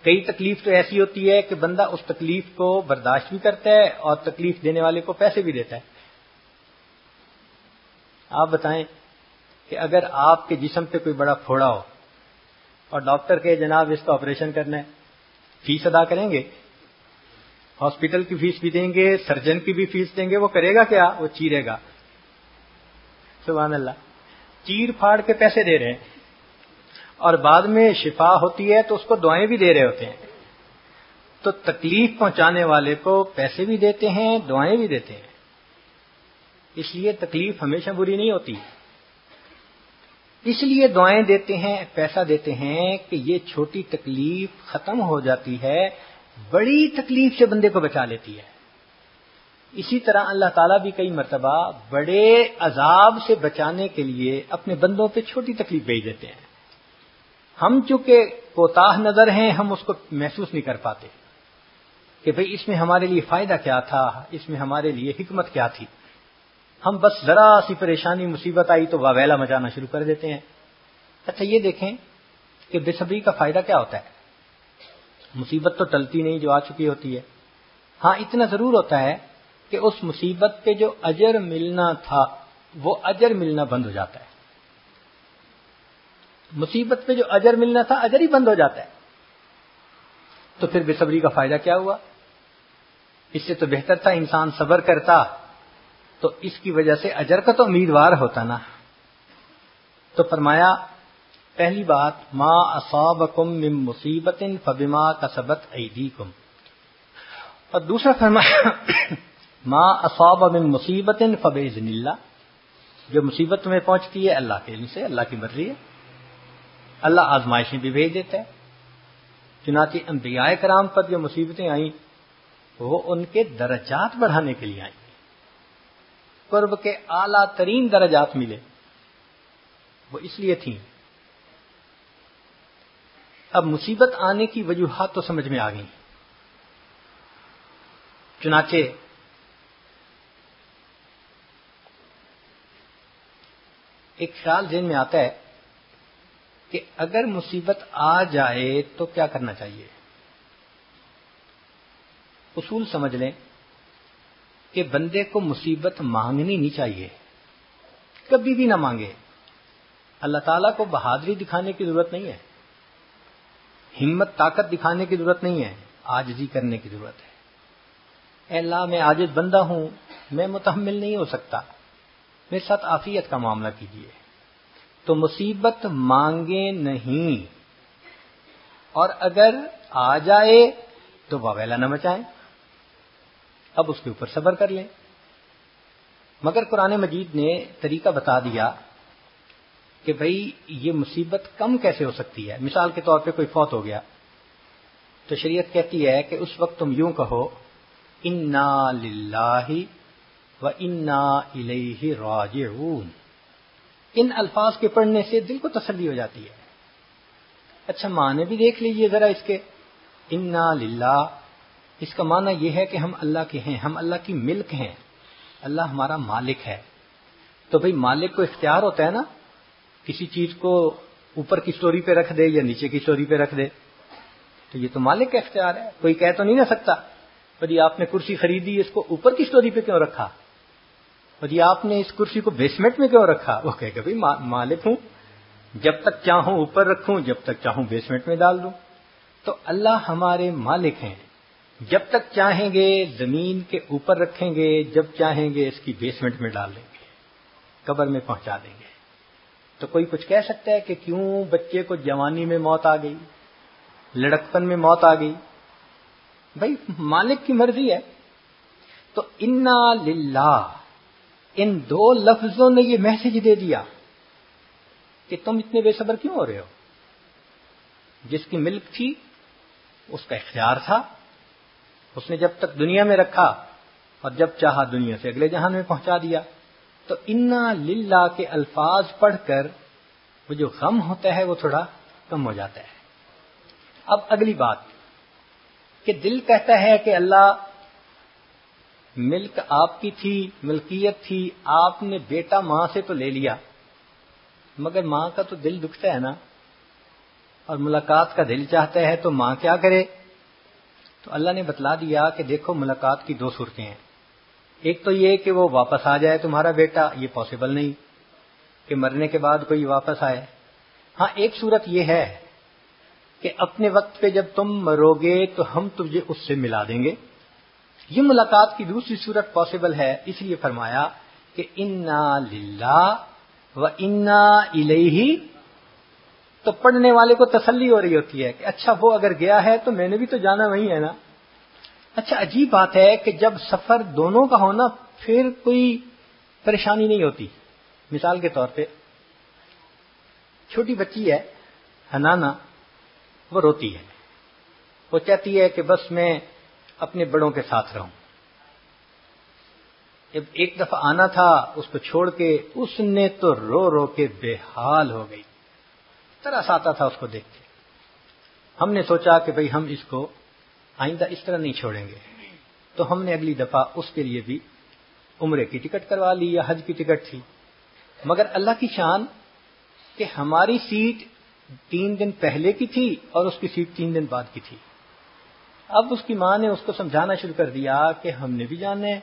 کئی تکلیف تو ایسی ہوتی ہے کہ بندہ اس تکلیف کو برداشت بھی کرتا ہے اور تکلیف دینے والے کو پیسے بھی دیتا ہے. آپ بتائیں کہ اگر آپ کے جسم پہ کوئی بڑا پھوڑا ہو اور ڈاکٹر کہ جناب اس کا آپریشن کرنا ہے، فیس ادا کریں گے؟ ہاسپٹل کی فیس بھی دیں گے، سرجن کی بھی فیس دیں گے. وہ کرے گا کیا؟ وہ چیرے گا. سبحان اللہ. چیر پھاڑ کے پیسے دے رہے ہیں اور بعد میں شفا ہوتی ہے تو اس کو دعائیں بھی دے رہے ہوتے ہیں. تو تکلیف پہنچانے والے کو پیسے بھی دیتے ہیں، دعائیں بھی دیتے ہیں. اس لیے تکلیف ہمیشہ بری نہیں ہوتی. اس لیے دعائیں دیتے ہیں، پیسہ دیتے ہیں کہ یہ چھوٹی تکلیف ختم ہو جاتی ہے، بڑی تکلیف سے بندے کو بچا لیتی ہے. اسی طرح اللہ تعالیٰ بھی کئی مرتبہ بڑے عذاب سے بچانے کے لیے اپنے بندوں پہ چھوٹی تکلیف بھیج دیتے ہیں. ہم چونکہ کوتاہ نظر ہیں، ہم اس کو محسوس نہیں کر پاتے کہ بھئی اس میں ہمارے لیے فائدہ کیا تھا، اس میں ہمارے لیے حکمت کیا تھی. ہم بس ذرا سی پریشانی مصیبت آئی تو واویلا مچانا شروع کر دیتے ہیں. اچھا یہ دیکھیں کہ بے صبری کا فائدہ کیا ہوتا ہے. مصیبت تو ٹلتی نہیں جو آ چکی ہوتی ہے. ہاں اتنا ضرور ہوتا ہے کہ اس مصیبت پہ جو اجر ملنا تھا وہ اجر ملنا بند ہو جاتا ہے. مصیبت پہ جو اجر ملنا تھا اجر ہی بند ہو جاتا ہے. تو پھر بے صبری کا فائدہ کیا ہوا؟ اس سے تو بہتر تھا انسان صبر کرتا تو اس کی وجہ سے اجر کا تو امیدوار ہوتا نا. تو فرمایا پہلی بات ما اصابکم من مصیبت فبما کسبت ایدیکم، اور دوسرا فرمایا ما اصاب من مصیبت فباذن اللہ، جو مصیبت تمہیں پہنچتی ہے اللہ کے علم سے، اللہ کی مرضی ہے، اللہ آزمائشیں بھی بھیج دیتا ہے۔ چنانچہ انبیاء کرام پر جو مصیبتیں آئیں وہ ان کے درجات بڑھانے کے لیے آئیں، قرب کے اعلیٰ ترین درجات ملے، وہ اس لیے تھیں۔ اب مصیبت آنے کی وجوہات تو سمجھ میں آ گئی، چنانچہ ایک خیال ذہن میں آتا ہے کہ اگر مصیبت آ جائے تو کیا کرنا چاہیے۔ اصول سمجھ لیں کہ بندے کو مصیبت مانگنی نہیں چاہیے، کبھی بھی نہ مانگے۔ اللہ تعالیٰ کو بہادری دکھانے کی ضرورت نہیں ہے، ہمت طاقت دکھانے کی ضرورت نہیں ہے، عاجزی کرنے کی ضرورت ہے۔ اے اللہ میں عاجز بندہ ہوں، میں متحمل نہیں ہو سکتا، میرے ساتھ عافیت کا معاملہ کیجیے۔ تو مصیبت مانگے نہیں، اور اگر آ جائے تو واویلا نہ مچائیں، اب اس کے اوپر صبر کر لیں۔ مگر قرآن مجید نے طریقہ بتا دیا کہ بھئی یہ مصیبت کم کیسے ہو سکتی ہے۔ مثال کے طور پہ کوئی فوت ہو گیا تو شریعت کہتی ہے کہ اس وقت تم یوں کہو انا للہ و انا الیہ راجعون۔ ان الفاظ کے پڑھنے سے دل کو تسلی ہو جاتی ہے۔ اچھا معنی بھی دیکھ لیجئے ذرا اس کے، انا للہ، اس کا معنی یہ ہے کہ ہم اللہ کے ہیں، ہم اللہ کی ملک ہیں، اللہ ہمارا مالک ہے۔ تو بھئی مالک کو اختیار ہوتا ہے نا، کسی چیز کو اوپر کی سٹوری پہ رکھ دے یا نیچے کی سٹوری پہ رکھ دے، تو یہ تو مالک کا اختیار ہے۔ کوئی کہہ تو نہیں نہ سکتا بھئی آپ نے کرسی خریدی، اس کو اوپر کی سٹوری پہ کیوں رکھا، بھئی آپ نے اس کرسی کو بیسمنٹ میں کیوں رکھا۔ وہ کہے گا بھئی مالک ہوں، جب تک چاہوں اوپر رکھوں، جب تک چاہوں بیسمنٹ میں ڈال دوں۔ تو اللہ ہمارے مالک ہیں، جب تک چاہیں گے زمین کے اوپر رکھیں گے، جب چاہیں گے اس کی بیسمنٹ میں ڈال دیں گے، قبر میں پہنچا دیں گے۔ تو کوئی کچھ کہہ سکتا ہے کہ کیوں بچے کو جوانی میں موت آ گئی، لڑکپن میں موت آ گئی؟ بھائی مالک کی مرضی ہے۔ تو انا للہ، ان دو لفظوں نے یہ میسج دے دیا کہ تم اتنے بے صبر کیوں ہو رہے ہو۔ جس کی ملک تھی اس کا اختیار تھا، اس نے جب تک دنیا میں رکھا اور جب چاہا دنیا سے اگلے جہان میں پہنچا دیا۔ تو انا للہ کے الفاظ پڑھ کر وہ جو غم ہوتا ہے وہ تھوڑا کم ہو جاتا ہے۔ اب اگلی بات کہ دل کہتا ہے کہ اللہ ملک آپ کی تھی، ملکیت تھی، آپ نے بیٹا ماں سے تو لے لیا، مگر ماں کا تو دل دکھتا ہے نا، اور ملاقات کا دل چاہتا ہے، تو ماں کیا کرے؟ تو اللہ نے بتلا دیا کہ دیکھو ملاقات کی دو صورتیں ہیں۔ ایک تو یہ کہ وہ واپس آ جائے تمہارا بیٹا، یہ پاسبل نہیں کہ مرنے کے بعد کوئی واپس آئے۔ ہاں ایک صورت یہ ہے کہ اپنے وقت پہ جب تم مرو گے تو ہم تجھے اس سے ملا دیں گے۔ یہ ملاقات کی دوسری صورت پاسبل ہے، اس لیے فرمایا کہ انا للہ و انا الیہ۔ تو پڑھنے والے کو تسلی ہو رہی ہوتی ہے کہ اچھا وہ اگر گیا ہے تو میں نے بھی تو جانا وہی ہے نا۔ اچھا عجیب بات ہے کہ جب سفر دونوں کا ہونا پھر کوئی پریشانی نہیں ہوتی۔ مثال کے طور پہ چھوٹی بچی ہے حنانا، وہ روتی ہے، وہ چاہتی ہے کہ بس میں اپنے بڑوں کے ساتھ رہوں۔ جب ایک دفعہ آنا تھا اس کو چھوڑ کے، اس نے تو رو رو کے بے حال ہو گئی، ترس آتا تھا اس کو دیکھ کے۔ ہم نے سوچا کہ بھئی ہم اس کو آئندہ اس طرح نہیں چھوڑیں گے، تو ہم نے اگلی دفعہ اس کے لیے بھی عمرے کی ٹکٹ کروا لی، یا حج کی ٹکٹ تھی۔ مگر اللہ کی شان کہ ہماری سیٹ 3 دن پہلے کی تھی اور اس کی سیٹ 3 دن بعد کی تھی۔ اب اس کی ماں نے اس کو سمجھانا شروع کر دیا کہ ہم نے بھی جانا ہے،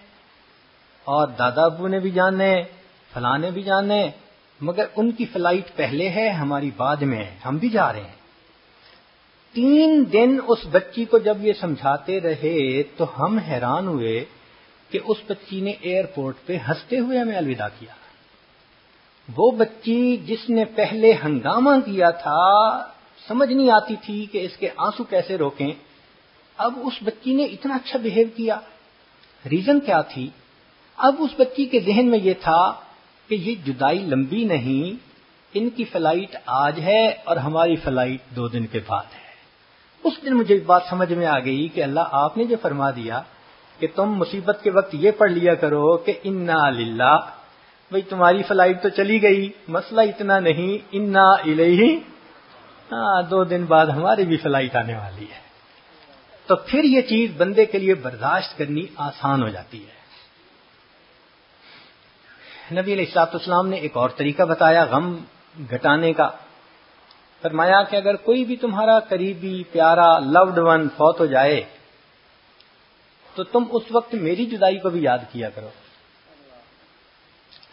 اور دادا ابو نے بھی جانا ہے، فلاں نے بھی جانا ہے، مگر ان کی فلائٹ پہلے ہے، ہماری بعد میں ہے، ہم بھی جا رہے ہیں۔ 3 دن اس بچی کو جب یہ سمجھاتے رہے تو ہم حیران ہوئے کہ اس بچی نے ایئرپورٹ پہ ہنستے ہوئے ہمیں الوداع کیا۔ وہ بچی جس نے پہلے ہنگامہ کیا تھا، سمجھ نہیں آتی تھی کہ اس کے آنسو کیسے روکیں، اب اس بچی نے اتنا اچھا بہیو کیا. ریزن کیا تھی؟ اب اس بچی کے ذہن میں یہ تھا کہ یہ جدائی لمبی نہیں، ان کی فلائٹ آج ہے اور ہماری فلائٹ 2 دن کے بعد ہے. اس دن مجھے بات سمجھ میں آ گئی کہ اللہ آپ نے جو فرما دیا کہ تم مصیبت کے وقت یہ پڑھ لیا کرو کہ انا للہ، بھئی تمہاری فلائٹ تو چلی گئی، مسئلہ اتنا نہیں، انا الیہ، 2 دن بعد ہماری بھی فلائٹ آنے والی ہے. تو پھر یہ چیز بندے کے لیے برداشت کرنی آسان ہو جاتی ہے. نبی علیہ الصلوۃ والسلام نے ایک اور طریقہ بتایا غم گھٹانے کا. فرمایا کہ اگر کوئی بھی تمہارا قریبی پیارا لوڈ ون فوت ہو جائے تو تم اس وقت میری جدائی کو بھی یاد کیا کرو.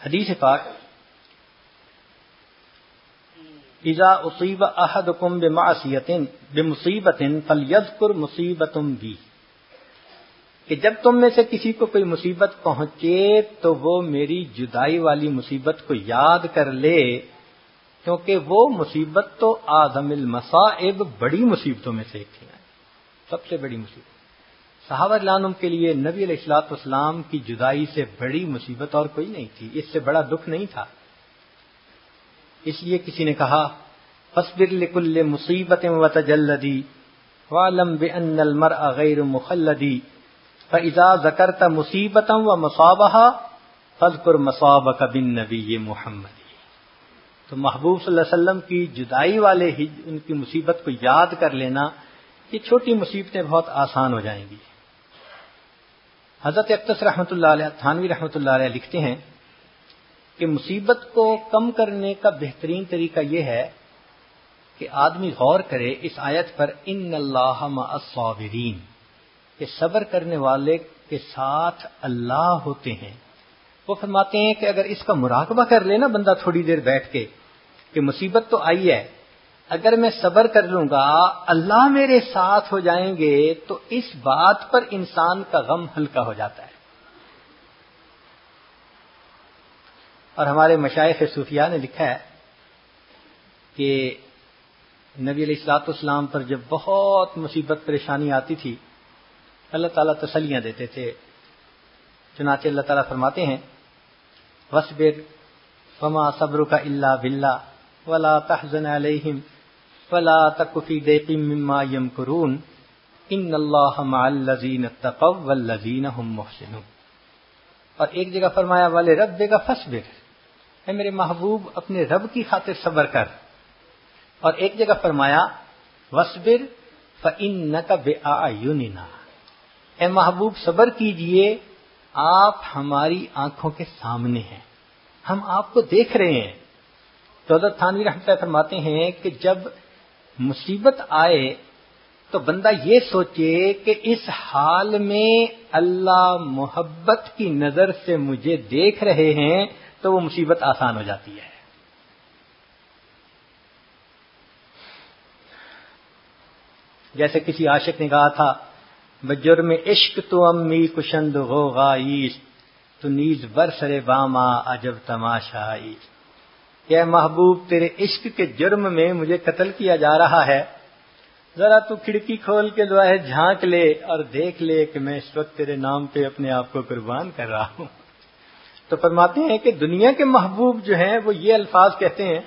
حدیث پاک اذا اصیب احدکم بمصیبت فلیذکر مصیبتم بی، کہ جب تم میں سے کسی کو کوئی مصیبت پہنچے تو وہ میری جدائی والی مصیبت کو یاد کر لے، کیونکہ وہ مصیبت تو اعظم المصائب، بڑی مصیبتوں میں سے ایک ہے، سب سے بڑی مصیبت. صحابہ رضوان کے لیے نبی علیہ الصلوۃ والسلام کی جدائی سے بڑی مصیبت اور کوئی نہیں تھی، اس سے بڑا دکھ نہیں تھا. اس لیے کسی نے کہا فاصبر لكل مصیبت وتجلدی واعلم بان المرء غیر مخلدی فاذا ذکرت مصیبتا ومصابها فاذکر مصابک بالنبی محمد. تو محبوب صلی اللہ علیہ وسلم کی جدائی والے ہی ان کی مصیبت کو یاد کر لینا، یہ چھوٹی مصیبتیں بہت آسان ہو جائیں گی. حضرت اقدس رحمۃ اللہ علیہ تھانوی رحمۃ اللہ علیہ لکھتے ہیں کہ مصیبت کو کم کرنے کا بہترین طریقہ یہ ہے کہ آدمی غور کرے اس آیت پر، ان اللہ مع الصابرین، کہ صبر کرنے والے کے ساتھ اللہ ہوتے ہیں. وہ فرماتے ہیں کہ اگر اس کا مراقبہ کر لے نا بندہ تھوڑی دیر بیٹھ کے کہ مصیبت تو آئی ہے، اگر میں صبر کر لوں گا اللہ میرے ساتھ ہو جائیں گے، تو اس بات پر انسان کا غم ہلکا ہو جاتا ہے. اور ہمارے مشائخ صوفیاء نے لکھا ہے کہ نبی علیہ الصلوۃ والسلام پر جب بہت مصیبت پریشانی آتی تھی اللہ تعالیٰ تسلیاں دیتے تھے. چنانچہ اللہ تعالیٰ فرماتے ہیں وَاصْبِرْ وَمَا صَبْرُكَ إِلَّا بِاللَّهِ وَلَا تَحْزَنْ عَلَيْهِمْ وَلَا تَكُ فِي ضَيْقٍ مِّمَّا يَمْكُرُونَ إِنَّ اللَّهَ مَعَ الَّذِينَ اتَّقَوْا وَالَّذِينَ هُمْ مُحْسِنُونَ. اور ایک جگہ فرمایا وَلِرَبِّكَ فَاصْبِرْ، اے میرے محبوب اپنے رب کی خاطر صبر کر. اور ایک جگہ فرمایا وَاصْبِرْ فَإِنَّكَ بِأَعْيُنِنَا، اے محبوب صبر کیجئے، آپ ہماری آنکھوں کے سامنے ہیں، ہم آپ کو دیکھ رہے ہیں. تو حضرت تھانوی رحمۃ اللہ فرماتے ہیں کہ جب مصیبت آئے تو بندہ یہ سوچے کہ اس حال میں اللہ محبت کی نظر سے مجھے دیکھ رہے ہیں، تو وہ مصیبت آسان ہو جاتی ہے. جیسے کسی عاشق نے کہا تھا بجرم عشق تو امی کشند ہو غائیس تو نیز برسر باما عجب تماشائی. کہ محبوب تیرے عشق کے جرم میں مجھے قتل کیا جا رہا ہے، ذرا تو کھڑکی کھول کے جو ہے جھانک لے اور دیکھ لے کہ میں اس وقت تیرے نام پہ اپنے آپ کو قربان کر رہا ہوں. تو فرماتے ہیں کہ دنیا کے محبوب جو ہیں وہ یہ الفاظ کہتے ہیں،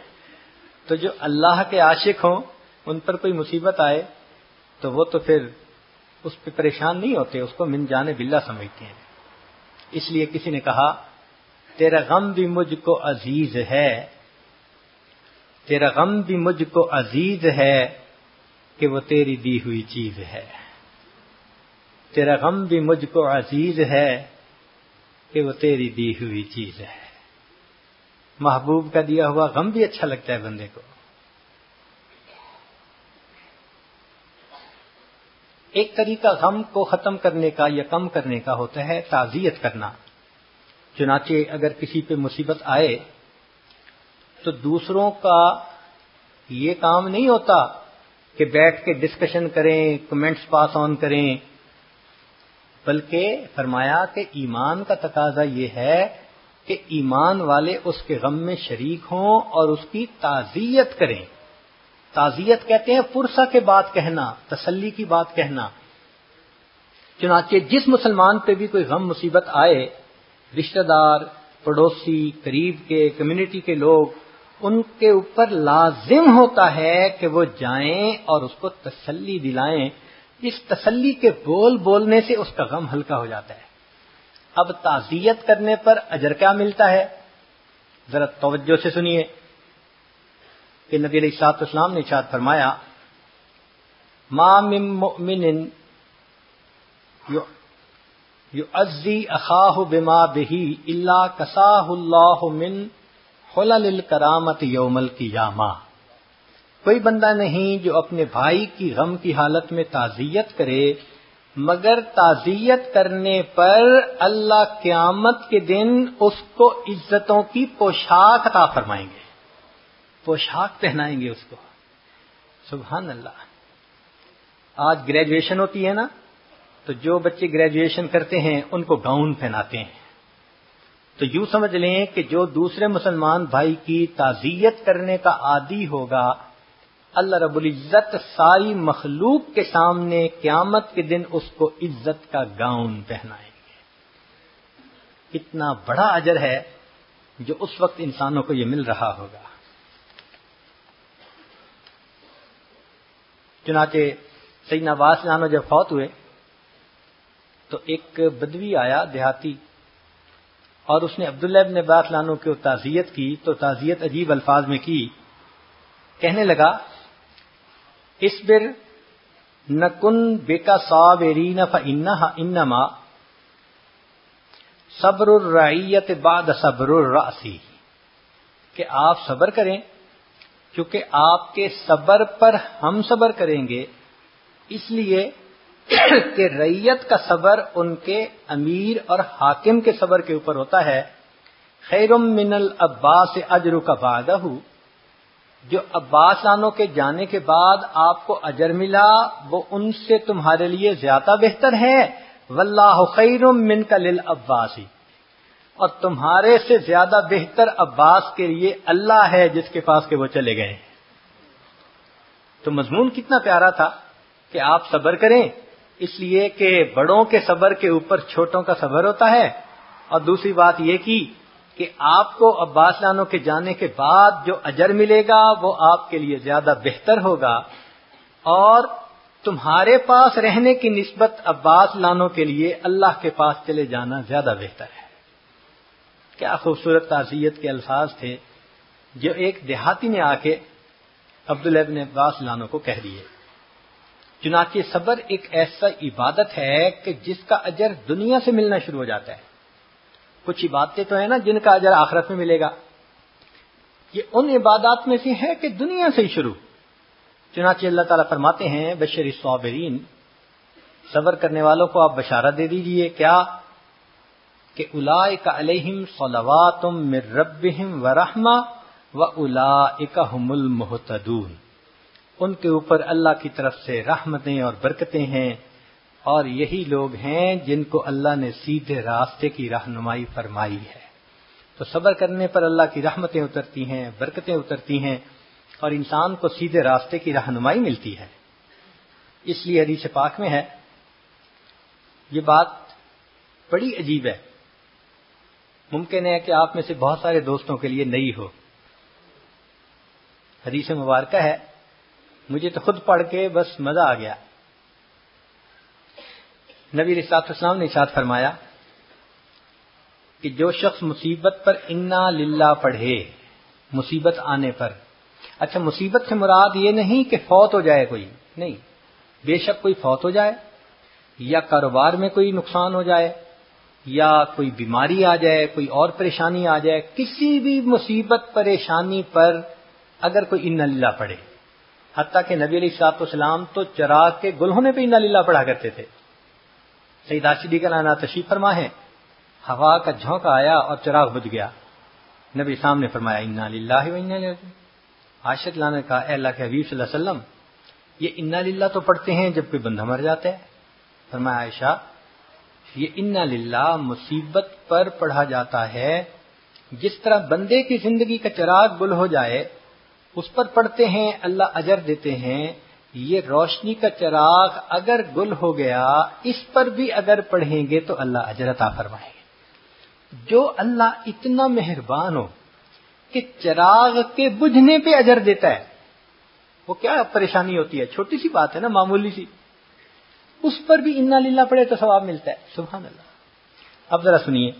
تو جو اللہ کے عاشق ہوں ان پر کوئی مصیبت آئے تو وہ تو پھر اس پہ پریشان نہیں ہوتے، اس کو من جانب اللہ سمجھتے ہیں. اس لیے کسی نے کہا تیرا غم بھی مجھ کو عزیز ہے، تیرا غم بھی مجھ کو عزیز ہے کہ وہ تیری دی ہوئی چیز ہے. تیرا غم بھی مجھ کو عزیز ہے کہ وہ تیری دی ہوئی چیز ہے. محبوب کا دیا ہوا غم بھی اچھا لگتا ہے بندے کو. ایک طریقہ غم کو ختم کرنے کا یا کم کرنے کا ہوتا ہے تعزیت کرنا. چنانچہ اگر کسی پہ مصیبت آئے تو دوسروں کا یہ کام نہیں ہوتا کہ بیٹھ کے ڈسکشن کریں، کمنٹس پاس آن کریں، بلکہ فرمایا کہ ایمان کا تقاضا یہ ہے کہ ایمان والے اس کے غم میں شریک ہوں اور اس کی تعزیت کریں. تعزیت کہتے ہیں پرسہ کے بات کہنا، تسلی کی بات کہنا. چنانچہ جس مسلمان پہ بھی کوئی غم مصیبت آئے، رشتہ دار، پڑوسی، قریب کے، کمیونٹی کے لوگ، ان کے اوپر لازم ہوتا ہے کہ وہ جائیں اور اس کو تسلی دلائیں. اس تسلی کے بولنے سے اس کا غم ہلکا ہو جاتا ہے. اب تعزیت کرنے پر اجر کیا ملتا ہے؟ ذرا توجہ سے سنیے کہ نبی علیہ الصلوۃ والسلام نے ارشاد فرمایا، ما من مؤمن یعزی اخاہ بما بہ الا کساہ اللہ من حلل الکرامت یوم القیامہ. کوئی بندہ نہیں جو اپنے بھائی کی غم کی حالت میں تعزیت کرے مگر تعزیت کرنے پر اللہ قیامت کے دن اس کو عزتوں کی پوشاک عطا فرمائیں گے، پوشاک پہنائیں گے اس کو. سبحان اللہ. آج گریجویشن ہوتی ہے نا، تو جو بچے گریجویشن کرتے ہیں ان کو گاؤن پہناتے ہیں. تو یوں سمجھ لیں کہ جو دوسرے مسلمان بھائی کی تعزیت کرنے کا عادی ہوگا، اللہ رب العزت ساری مخلوق کے سامنے قیامت کے دن اس کو عزت کا گاؤن پہنائیں گے. اتنا بڑا اجر ہے جو اس وقت انسانوں کو یہ مل رہا ہوگا. چنانچہ سیدنا عباس عنہ جب فوت ہوئے تو ایک بدوی آیا دیہاتی، اور اس نے عبداللہ ابن عباس عنہ کی تعزیت کی. تو تعزیت عجیب الفاظ میں کی، کہنے لگا، اصبر نکن بکا صابرین فانما صبر الرعیت بعد صبر الراسی، کہ آپ صبر کریں کیونکہ آپ کے صبر پر ہم صبر کریں گے، اس لیے کہ رعیت کا صبر ان کے امیر اور حاکم کے صبر کے اوپر ہوتا ہے. خیر من العباس اجرک بعدہ، جو عباس عنہ کے جانے کے بعد آپ کو اجر ملا وہ ان سے تمہارے لیے زیادہ بہتر ہے. واللہ خیر منک للعباس، اور تمہارے سے زیادہ بہتر عباس کے لیے اللہ ہے جس کے پاس کہ وہ چلے گئے. تو مضمون کتنا پیارا تھا کہ آپ صبر کریں، اس لیے کہ بڑوں کے صبر کے اوپر چھوٹوں کا صبر ہوتا ہے. اور دوسری بات یہ کی کہ آپ کو عباس عنہ کے جانے کے بعد جو اجر ملے گا وہ آپ کے لیے زیادہ بہتر ہوگا، اور تمہارے پاس رہنے کی نسبت عباس عنہ کے لیے اللہ کے پاس چلے جانا زیادہ بہتر ہے. کیا خوبصورت تعزیت کے الفاظ تھے جو ایک دیہاتی نے آ کے عبداللہ ابن عباس عنہ کو کہہ دیے. چنانچہ صبر ایک ایسا عبادت ہے کہ جس کا اجر دنیا سے ملنا شروع ہو جاتا ہے. کچھ عبادتیں تو ہیں نا جن کا اجر آخرت میں ملے گا، یہ ان عبادات میں سے ہے کہ دنیا سے ہی شروع. چنانچہ اللہ تعالیٰ فرماتے ہیں، بشر الصابرین، صبر کرنے والوں کو آپ بشارت دے دیجئے کیا کہ اولئک علیہم صلوات من ربہم ورحمہ واولئک ھم المہتدون، ان کے اوپر اللہ کی طرف سے رحمتیں اور برکتیں ہیں، اور یہی لوگ ہیں جن کو اللہ نے سیدھے راستے کی رہنمائی فرمائی ہے. تو صبر کرنے پر اللہ کی رحمتیں اترتی ہیں، برکتیں اترتی ہیں، اور انسان کو سیدھے راستے کی رہنمائی ملتی ہے. اس لیے حدیث پاک میں ہے، یہ بات بڑی عجیب ہے، ممکن ہے کہ آپ میں سے بہت سارے دوستوں کے لیے نئی ہو. حدیث مبارکہ ہے، مجھے تو خود پڑھ کے بس مزہ آ گیا. نبی علیہ الصلوۃ والسلام نے ارشاد فرمایا کہ جو شخص مصیبت پر انا للہ پڑھے، مصیبت آنے پر، اچھا مصیبت سے مراد یہ نہیں کہ فوت ہو جائے کوئی، نہیں، بے شک کوئی فوت ہو جائے یا کاروبار میں کوئی نقصان ہو جائے یا کوئی بیماری آ جائے، کوئی اور پریشانی آ جائے، کسی بھی مصیبت پریشانی پر اگر کوئی انا للہ پڑھے. حتیٰ کہ نبی علیہ الصلوۃ والسلام تو چراغ کے گل ہونے پہ انا للہ پڑھا کرتے تھے. سیدہ صدیقہ عنہا تشریف فرما ہے، ہوا کا جھونکا آیا اور چراغ بجھ گیا. نبی صاحب نے فرمایا انا للہ و انا الیہ راجعون. عائشہ نے کہا اے اللہ کے حبیب صلی اللہ علیہ وسلم، یہ انا للہ تو پڑھتے ہیں جب کوئی بندہ مر جاتا ہے. فرمایا عائشہ، یہ انا للہ مصیبت پر پڑھا جاتا ہے جس طرح بندے کی زندگی کا چراغ گل ہو جائے اس پر پڑھتے ہیں اللہ اجر دیتے ہیں، یہ روشنی کا چراغ اگر گل ہو گیا اس پر بھی اگر پڑھیں گے تو اللہ اجر عطا فرمائیں گے۔ جو اللہ اتنا مہربان ہو کہ چراغ کے بجھنے پہ اجر دیتا ہے، وہ کیا پریشانی ہوتی ہے؟ چھوٹی سی بات ہے نا، معمولی سی، اس پر بھی انا للہ پڑھے تو ثواب ملتا ہے۔ سبحان اللہ۔ اب ذرا سنیے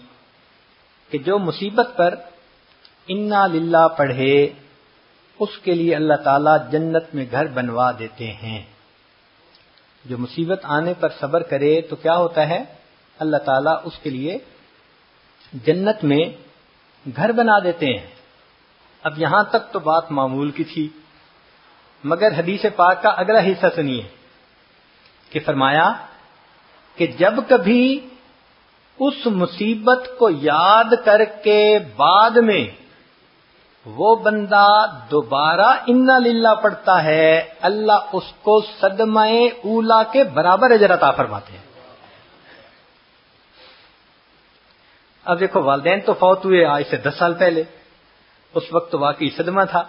کہ جو مصیبت پر انا للہ پڑھے اس کے لیے اللہ تعالیٰ جنت میں گھر بنوا دیتے ہیں۔ جو مصیبت آنے پر صبر کرے تو کیا ہوتا ہے؟ اللہ تعالیٰ اس کے لیے جنت میں گھر بنا دیتے ہیں۔ اب یہاں تک تو بات معمول کی تھی، مگر حدیث پاک کا اگلا حصہ سنیے کہ فرمایا کہ جب کبھی اس مصیبت کو یاد کر کے بعد میں وہ بندہ دوبارہ انا للہ پڑھتا ہے، اللہ اس کو صدمہ اولا کے برابر اجر عطا فرماتے ہیں۔ اب دیکھو، والدین تو فوت ہوئے آج سے 10 سال پہلے، اس وقت تو واقعی صدمہ تھا،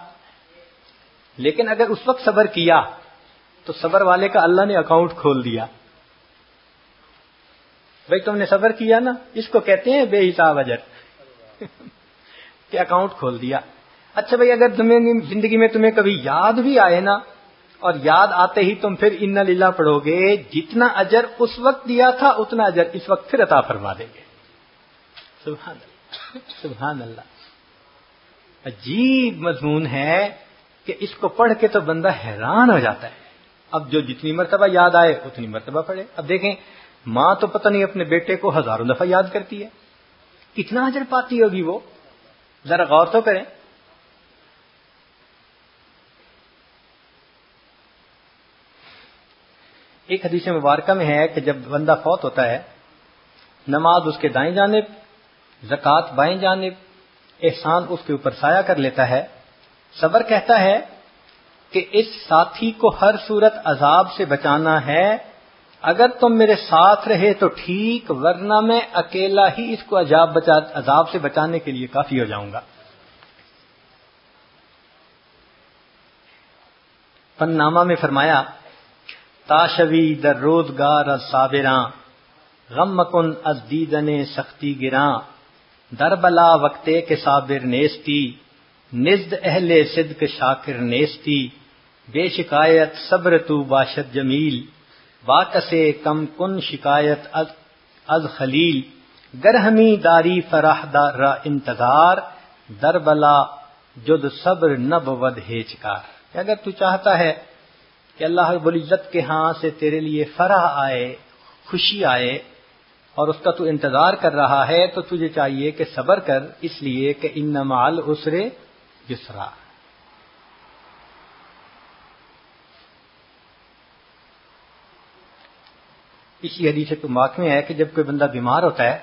لیکن اگر اس وقت صبر کیا تو صبر والے کا اللہ نے اکاؤنٹ کھول دیا۔ بھائی تم نے صبر کیا نا، اس کو کہتے ہیں بے حساب اجر کہ اکاؤنٹ کھول دیا۔ اچھا بھائی، اگر تمہیں زندگی میں تمہیں کبھی یاد بھی آئے نا، اور یاد آتے ہی تم پھر انا للہ پڑھو گے، جتنا اجر اس وقت دیا تھا اتنا اجر اس وقت پھر عطا فرما دیں گے۔ سبحان اللہ، سبحان اللہ۔ عجیب مضمون ہے کہ اس کو پڑھ کے تو بندہ حیران ہو جاتا ہے۔ اب جو جتنی مرتبہ یاد آئے اتنی مرتبہ پڑھے۔ اب دیکھیں، ماں تو پتہ نہیں اپنے بیٹے کو ہزاروں دفعہ یاد کرتی ہے، کتنا اجر پاتی ہوگی وہ، ذرا غور تو کریں۔ ایک حدیث مبارکہ میں ہے کہ جب بندہ فوت ہوتا ہے، نماز اس کے دائیں جانب، زکوٰۃ بائیں جانب، احسان اس کے اوپر سایہ کر لیتا ہے۔ صبر کہتا ہے کہ اس ساتھی کو ہر صورت عذاب سے بچانا ہے، اگر تم میرے ساتھ رہے تو ٹھیک، ورنہ میں اکیلا ہی اس کو عذاب سے بچانے کے لیے کافی ہو جاؤں گا۔ فن نامہ میں فرمایا، تاشوی در روزگار از صابراں، غم مکن از دیدن سختی گراں، در بلا وقتے کے صابر نیستی، نزد اہل صدق شاکر نیستی، بے شکایت صبر تو باشد جمیل، باکسے کم کن شکایت از خلیل، گر ہمی داری فرح را انتظار، در بلا جد صبر نہ بود ہیچکار۔ اگر تو چاہتا ہے کہ اللہ رب العزت کے ہاں سے تیرے لیے فرح آئے، خوشی آئے، اور اس کا تو انتظار کر رہا ہے، تو تجھے چاہیے کہ صبر کر، اس لیے کہ ان مع العسر یسرا۔ اسی حدیث پاک میں ہے کہ جب کوئی بندہ بیمار ہوتا ہے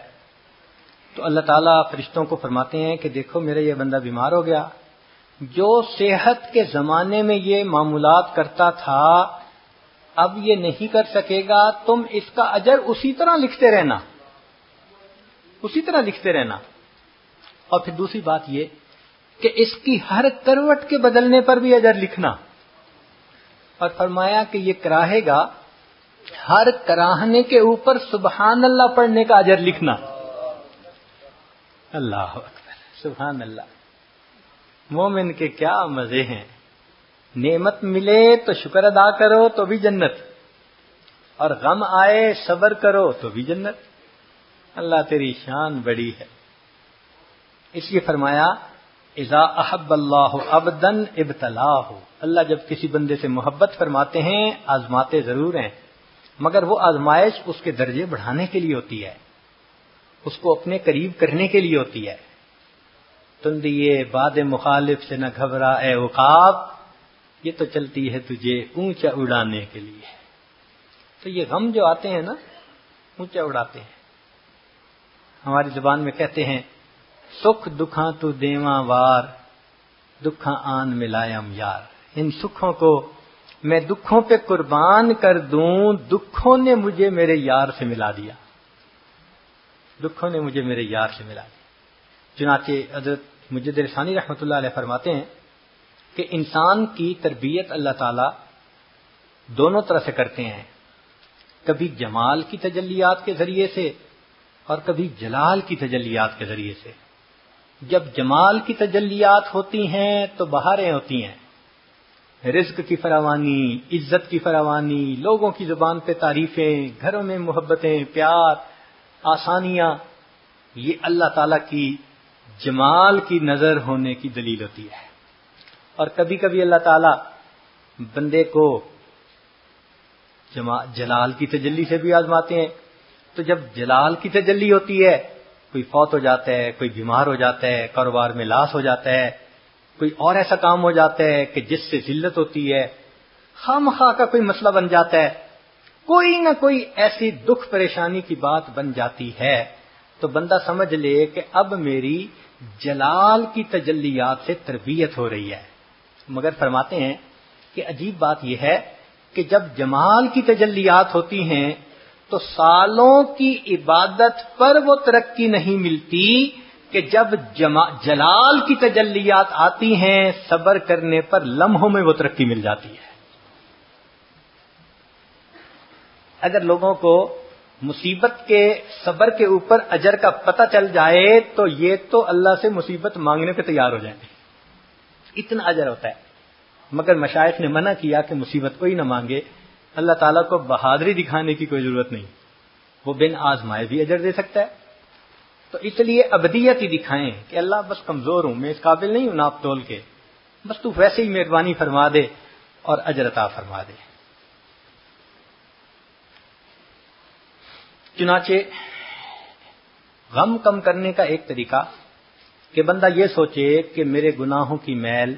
تو اللہ تعالیٰ فرشتوں کو فرماتے ہیں کہ دیکھو میرا یہ بندہ بیمار ہو گیا، جو صحت کے زمانے میں یہ معمولات کرتا تھا اب یہ نہیں کر سکے گا، تم اس کا اجر اسی طرح لکھتے رہنا، اسی طرح لکھتے رہنا۔ اور پھر دوسری بات یہ کہ اس کی ہر کروٹ کے بدلنے پر بھی اجر لکھنا، اور فرمایا کہ یہ کراہے گا، ہر کراہنے کے اوپر سبحان اللہ پڑھنے کا اجر لکھنا۔ اللہ اکبر، سبحان اللہ۔ مومن کے کیا مزے ہیں، نعمت ملے تو شکر ادا کرو تو بھی جنت، اور غم آئے صبر کرو تو بھی جنت۔ اللہ تیری شان بڑی ہے۔ اس لیے فرمایا اذا احب اللہ عبدا ابتلاہ، اللہ جب کسی بندے سے محبت فرماتے ہیں آزماتے ضرور ہیں، مگر وہ آزمائش اس کے درجے بڑھانے کے لیے ہوتی ہے، اس کو اپنے قریب کرنے کے لیے ہوتی ہے۔ تندیے باد مخالف سے نہ گھبرا اے عقاب، یہ تو چلتی ہے تجھے اونچا اڑانے کے لیے۔ تو یہ غم جو آتے ہیں نا، اونچا اڑاتے ہیں۔ ہماری زبان میں کہتے ہیں سکھ دکھاں تو دیواں وار، دکھاں آن ملائم یار۔ ان سکھوں کو میں دکھوں پہ قربان کر دوں، دکھوں نے مجھے میرے یار سے ملا دیا، دکھوں نے مجھے میرے یار سے ملا دیا۔ چنانچہ حضرت مجد رسانی رحمۃ اللہ علیہ فرماتے ہیں کہ انسان کی تربیت اللہ تعالی دونوں طرح سے کرتے ہیں، کبھی جمال کی تجلیات کے ذریعے سے اور کبھی جلال کی تجلیات کے ذریعے سے۔ جب جمال کی تجلیات ہوتی ہیں تو بہاریں ہوتی ہیں، رزق کی فراوانی، عزت کی فراوانی، لوگوں کی زبان پہ تعریفیں، گھروں میں محبتیں، پیار، آسانیاں، یہ اللہ تعالی کی جمال کی نظر ہونے کی دلیل ہوتی ہے۔ اور کبھی کبھی اللہ تعالی بندے کو جلال کی تجلی سے بھی آزماتے ہیں۔ تو جب جلال کی تجلی ہوتی ہے، کوئی فوت ہو جاتا ہے، کوئی بیمار ہو جاتا ہے، کاروبار میں لاس ہو جاتا ہے، کوئی اور ایسا کام ہو جاتا ہے کہ جس سے ذلت ہوتی ہے، خواہ کا کوئی مسئلہ بن جاتا ہے، کوئی نہ کوئی ایسی دکھ پریشانی کی بات بن جاتی ہے، تو بندہ سمجھ لے کہ اب میری جلال کی تجلیات سے تربیت ہو رہی ہے۔ مگر فرماتے ہیں کہ عجیب بات یہ ہے کہ جب جمال کی تجلیات ہوتی ہیں تو سالوں کی عبادت پر وہ ترقی نہیں ملتی کہ جب جلال کی تجلیات آتی ہیں صبر کرنے پر لمحوں میں وہ ترقی مل جاتی ہے۔ اگر لوگوں کو مصیبت کے صبر کے اوپر اجر کا پتہ چل جائے تو یہ تو اللہ سے مصیبت مانگنے پہ تیار ہو جائیں، اتنا اجر ہوتا ہے۔ مگر مشائخ نے منع کیا کہ مصیبت کوئی نہ مانگے، اللہ تعالیٰ کو بہادری دکھانے کی کوئی ضرورت نہیں، وہ بن آزمائے بھی اجر دے سکتا ہے۔ تو اس لیے ابدیت ہی دکھائیں کہ اللہ بس کمزور ہوں، میں اس قابل نہیں ہوں ناپ تول کے، بس تو ویسے ہی مہربانی فرما دے اور اجر عطا فرما دے۔ چنانچہ غم کم کرنے کا ایک طریقہ کہ بندہ یہ سوچے کہ میرے گناہوں کی میل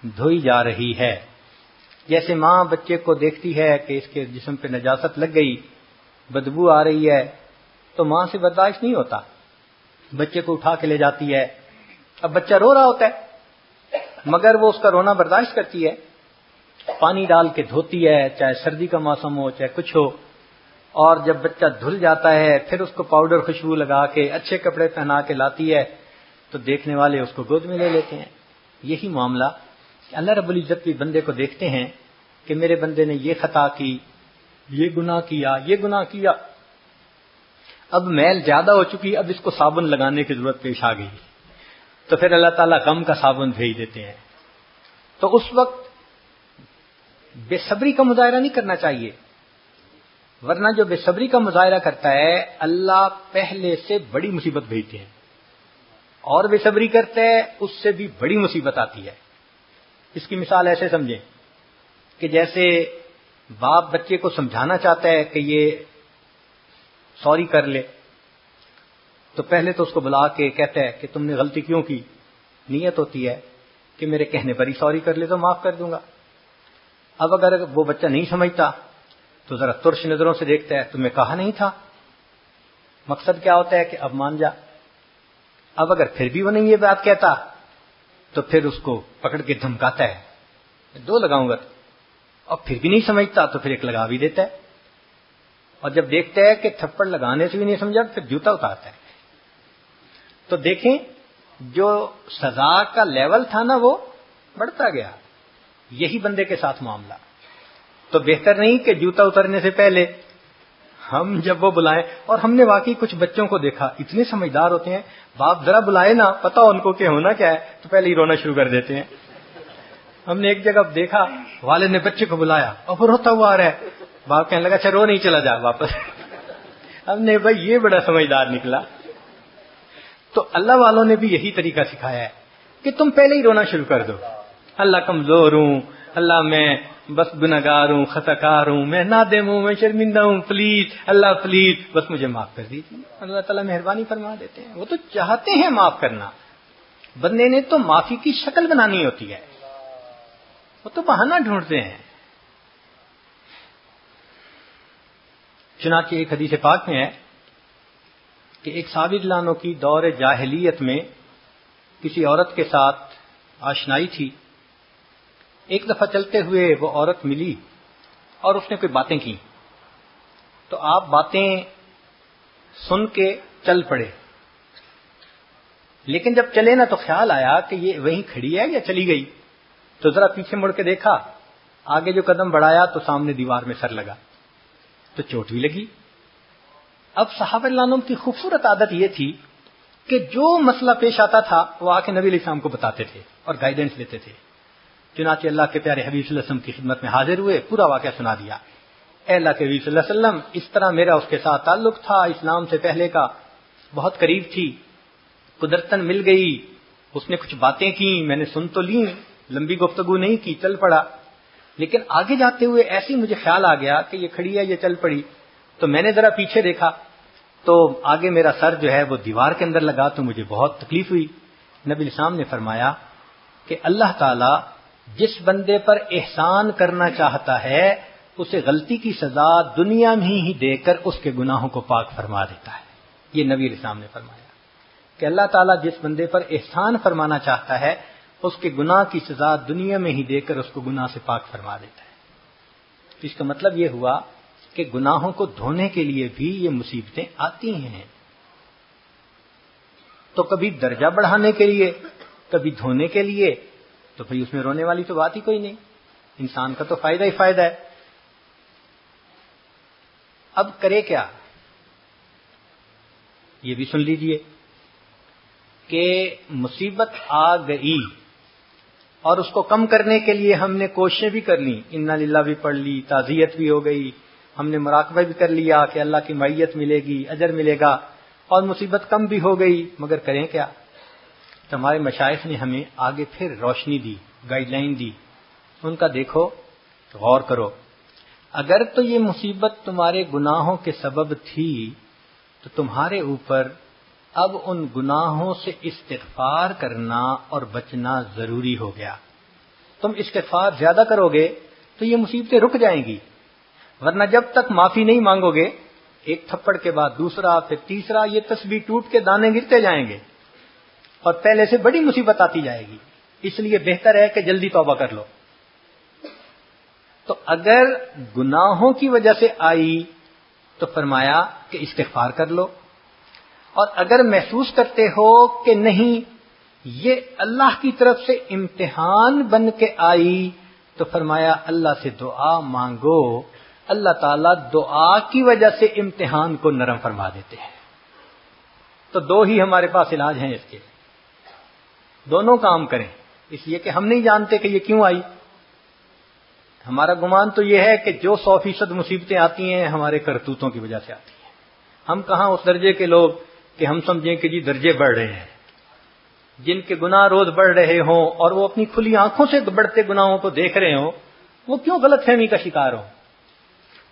دھوئی جا رہی ہے۔ جیسے ماں بچے کو دیکھتی ہے کہ اس کے جسم پہ نجاست لگ گئی، بدبو آ رہی ہے، تو ماں سے برداشت نہیں ہوتا، بچے کو اٹھا کے لے جاتی ہے۔ اب بچہ رو رہا ہوتا ہے مگر وہ اس کا رونا برداشت کرتی ہے، پانی ڈال کے دھوتی ہے، چاہے سردی کا موسم ہو چاہے کچھ ہو، اور جب بچہ دھل جاتا ہے پھر اس کو پاؤڈر خوشبو لگا کے اچھے کپڑے پہنا کے لاتی ہے تو دیکھنے والے اس کو گود میں لے لیتے ہیں۔ یہی معاملہ اللہ رب العزت بھی بندے کو دیکھتے ہیں کہ میرے بندے نے یہ خطا کی، یہ گناہ کیا، اب میل زیادہ ہو چکی، اب اس کو صابن لگانے کی ضرورت پیش آ گئی، تو پھر اللہ تعالیٰ غم کا صابن بھیج دیتے ہیں۔ تو اس وقت بے صبری کا مظاہرہ نہیں کرنا چاہیے، ورنہ جو بے صبری کا مظاہرہ کرتا ہے اللہ پہلے سے بڑی مصیبت بھیجتے ہیں، اور بے صبری کرتا ہے اس سے بھی بڑی مصیبت آتی ہے۔ اس کی مثال ایسے سمجھیں کہ جیسے باپ بچے کو سمجھانا چاہتا ہے کہ یہ سوری کر لے، تو پہلے تو اس کو بلا کے کہتا ہے کہ تم نے غلطی کیوں کی، نیت ہوتی ہے کہ میرے کہنے پر ہی سوری کر لے تو معاف کر دوں گا۔ اب اگر وہ بچہ نہیں سمجھتا تو ذرا ترش نظروں سے دیکھتا ہے، تمہیں کہا نہیں تھا، مقصد کیا ہوتا ہے کہ اب مان جا۔ اب اگر پھر بھی وہ نہیں یہ بات کہتا تو پھر اس کو پکڑ کے دھمکاتا ہے، 2 لگاؤں گا، اور پھر بھی نہیں سمجھتا تو پھر 1 لگا بھی دیتا ہے، اور جب دیکھتا ہے کہ تھپڑ لگانے سے بھی نہیں سمجھا پھر جوتا اتارتا ہے۔ تو دیکھیں جو سزا کا لیول تھا نا وہ بڑھتا گیا، یہی بندے کے ساتھ معاملہ۔ تو بہتر نہیں کہ جوتا اترنے سے پہلے ہم جب وہ بلائیں، اور ہم نے واقعی کچھ بچوں کو دیکھا اتنے سمجھدار ہوتے ہیں، باپ ذرا بلائے نا، پتا ان کو کہ ہونا کیا ہے تو پہلے ہی رونا شروع کر دیتے ہیں۔ ہم نے ایک جگہ دیکھا والد نے بچے کو بلایا اور وہ روتا ہوا آ رہا ہے، باپ کہنے لگا اچھا رو نہیں، چلا جا واپس۔ ہم نے بھائی یہ بڑا سمجھدار نکلا۔ تو اللہ والوں نے بھی یہی طریقہ سکھایا ہے کہ تم پہلے ہی رونا شروع کر دو، اللہ کمزور ہوں، اللہ میں بس گناہگار ہوں، خطا کار ہوں، میں نادم ہوں، میں شرمندہ ہوں، پلیز اللہ پلیز بس مجھے معاف کر دیجیے۔ اللہ تعالیٰ مہربانی فرما دیتے ہیں، وہ تو چاہتے ہیں معاف کرنا، بندے نے تو معافی کی شکل بنانی ہوتی ہے، وہ تو بہانہ ڈھونڈتے ہیں۔ چنانچہ ایک حدیث پاک میں ہے کہ ایک صحابی رضی اللہ عنہ کی دور جاہلیت میں کسی عورت کے ساتھ آشنائی تھی۔ ایک دفعہ چلتے ہوئے وہ عورت ملی اور اس نے کوئی باتیں کی، تو آپ باتیں سن کے چل پڑے۔ لیکن جب چلے نا تو خیال آیا کہ یہ وہیں کھڑی ہے یا چلی گئی. تو ذرا پیچھے مڑ کے دیکھا, آگے جو قدم بڑھایا تو سامنے دیوار میں سر لگا, تو چوٹ بھی لگی. اب صحابہ رضی اللہ عنہم کی خوبصورت عادت یہ تھی کہ جو مسئلہ پیش آتا تھا وہ آ کے نبی علیہ السلام کو بتاتے تھے اور گائیڈنس دیتے تھے. چنانچہ اللہ کے پیارے حبیب صلی اللہ علیہ وسلم کی خدمت میں حاضر ہوئے, پورا واقعہ سنا دیا. اے اللہ کے حبیب صلی اللہ علیہ وسلم, اس طرح میرا اس کے ساتھ تعلق تھا, اسلام سے پہلے کا, بہت قریب تھی, قدرتاً مل گئی, اس نے کچھ باتیں کی, میں نے سن تو لی, لمبی گفتگو نہیں کی, چل پڑا. لیکن آگے جاتے ہوئے ایسی مجھے خیال آ گیا کہ یہ کھڑی ہے, یہ چل پڑی. تو میں نے ذرا پیچھے دیکھا تو آگے میرا سر جو ہے وہ دیوار کے اندر لگا, تو مجھے بہت تکلیف ہوئی. نبی الاسلام نے فرمایا کہ اللہ تعالی جس بندے پر احسان کرنا چاہتا ہے اسے غلطی کی سزا دنیا میں ہی دے کر اس کے گناہوں کو پاک فرما دیتا ہے. یہ نبی الاسلام نے فرمایا کہ اللہ تعالیٰ جس بندے پر احسان فرمانا چاہتا ہے اس کے گناہ کی سزا دنیا میں ہی دے کر اس کو گناہ سے پاک فرما دیتا ہے. تو اس کا مطلب یہ ہوا کہ گناہوں کو دھونے کے لیے بھی یہ مصیبتیں آتی ہیں. تو کبھی درجہ بڑھانے کے لیے, کبھی دھونے کے لیے, تو بھئی اس میں رونے والی تو بات ہی کوئی نہیں, انسان کا تو فائدہ ہی فائدہ ہے. اب کرے کیا, یہ بھی سن لیجئے کہ مصیبت آ گئی اور اس کو کم کرنے کے لیے ہم نے کوششیں بھی کر لیں, انا للہ بھی پڑھ لی, تعزیت بھی ہو گئی, ہم نے مراقبہ بھی کر لیا کہ اللہ کی معیت ملے گی, اجر ملے گا, اور مصیبت کم بھی ہو گئی, مگر کریں کیا. تو ہمارے مشائخ نے ہمیں آگے پھر روشنی دی, گائیڈ لائن دی. ان کا دیکھو, غور کرو, اگر تو یہ مصیبت تمہارے گناہوں کے سبب تھی تو تمہارے اوپر اب ان گناہوں سے استغفار کرنا اور بچنا ضروری ہو گیا. تم استغفار زیادہ کرو گے تو یہ مصیبتیں رک جائیں گی, ورنہ جب تک معافی نہیں مانگو گے, ایک تھپڑ کے بعد دوسرا, پھر تیسرا, یہ تسبیح ٹوٹ کے دانے گرتے جائیں گے اور پہلے سے بڑی مصیبت آتی جائے گی. اس لیے بہتر ہے کہ جلدی توبہ کر لو. تو اگر گناہوں کی وجہ سے آئی تو فرمایا کہ استغفار کر لو, اور اگر محسوس کرتے ہو کہ نہیں یہ اللہ کی طرف سے امتحان بن کے آئی تو فرمایا اللہ سے دعا مانگو, اللہ تعالیٰ دعا کی وجہ سے امتحان کو نرم فرما دیتے ہیں. تو دو ہی ہمارے پاس علاج ہیں اس کے, دونوں کام کریں. اس لیے کہ ہم نہیں جانتے کہ یہ کیوں آئی. ہمارا گمان تو یہ ہے کہ جو 100% مصیبتیں آتی ہیں ہمارے کرتوتوں کی وجہ سے آتی ہیں. ہم کہاں اس درجے کے لوگ کہ ہم سمجھیں کہ جی درجے بڑھ رہے ہیں. جن کے گناہ روز بڑھ رہے ہوں اور وہ اپنی کھلی آنکھوں سے بڑھتے گناہوں کو دیکھ رہے ہوں, وہ کیوں غلط فہمی کا شکار ہوں.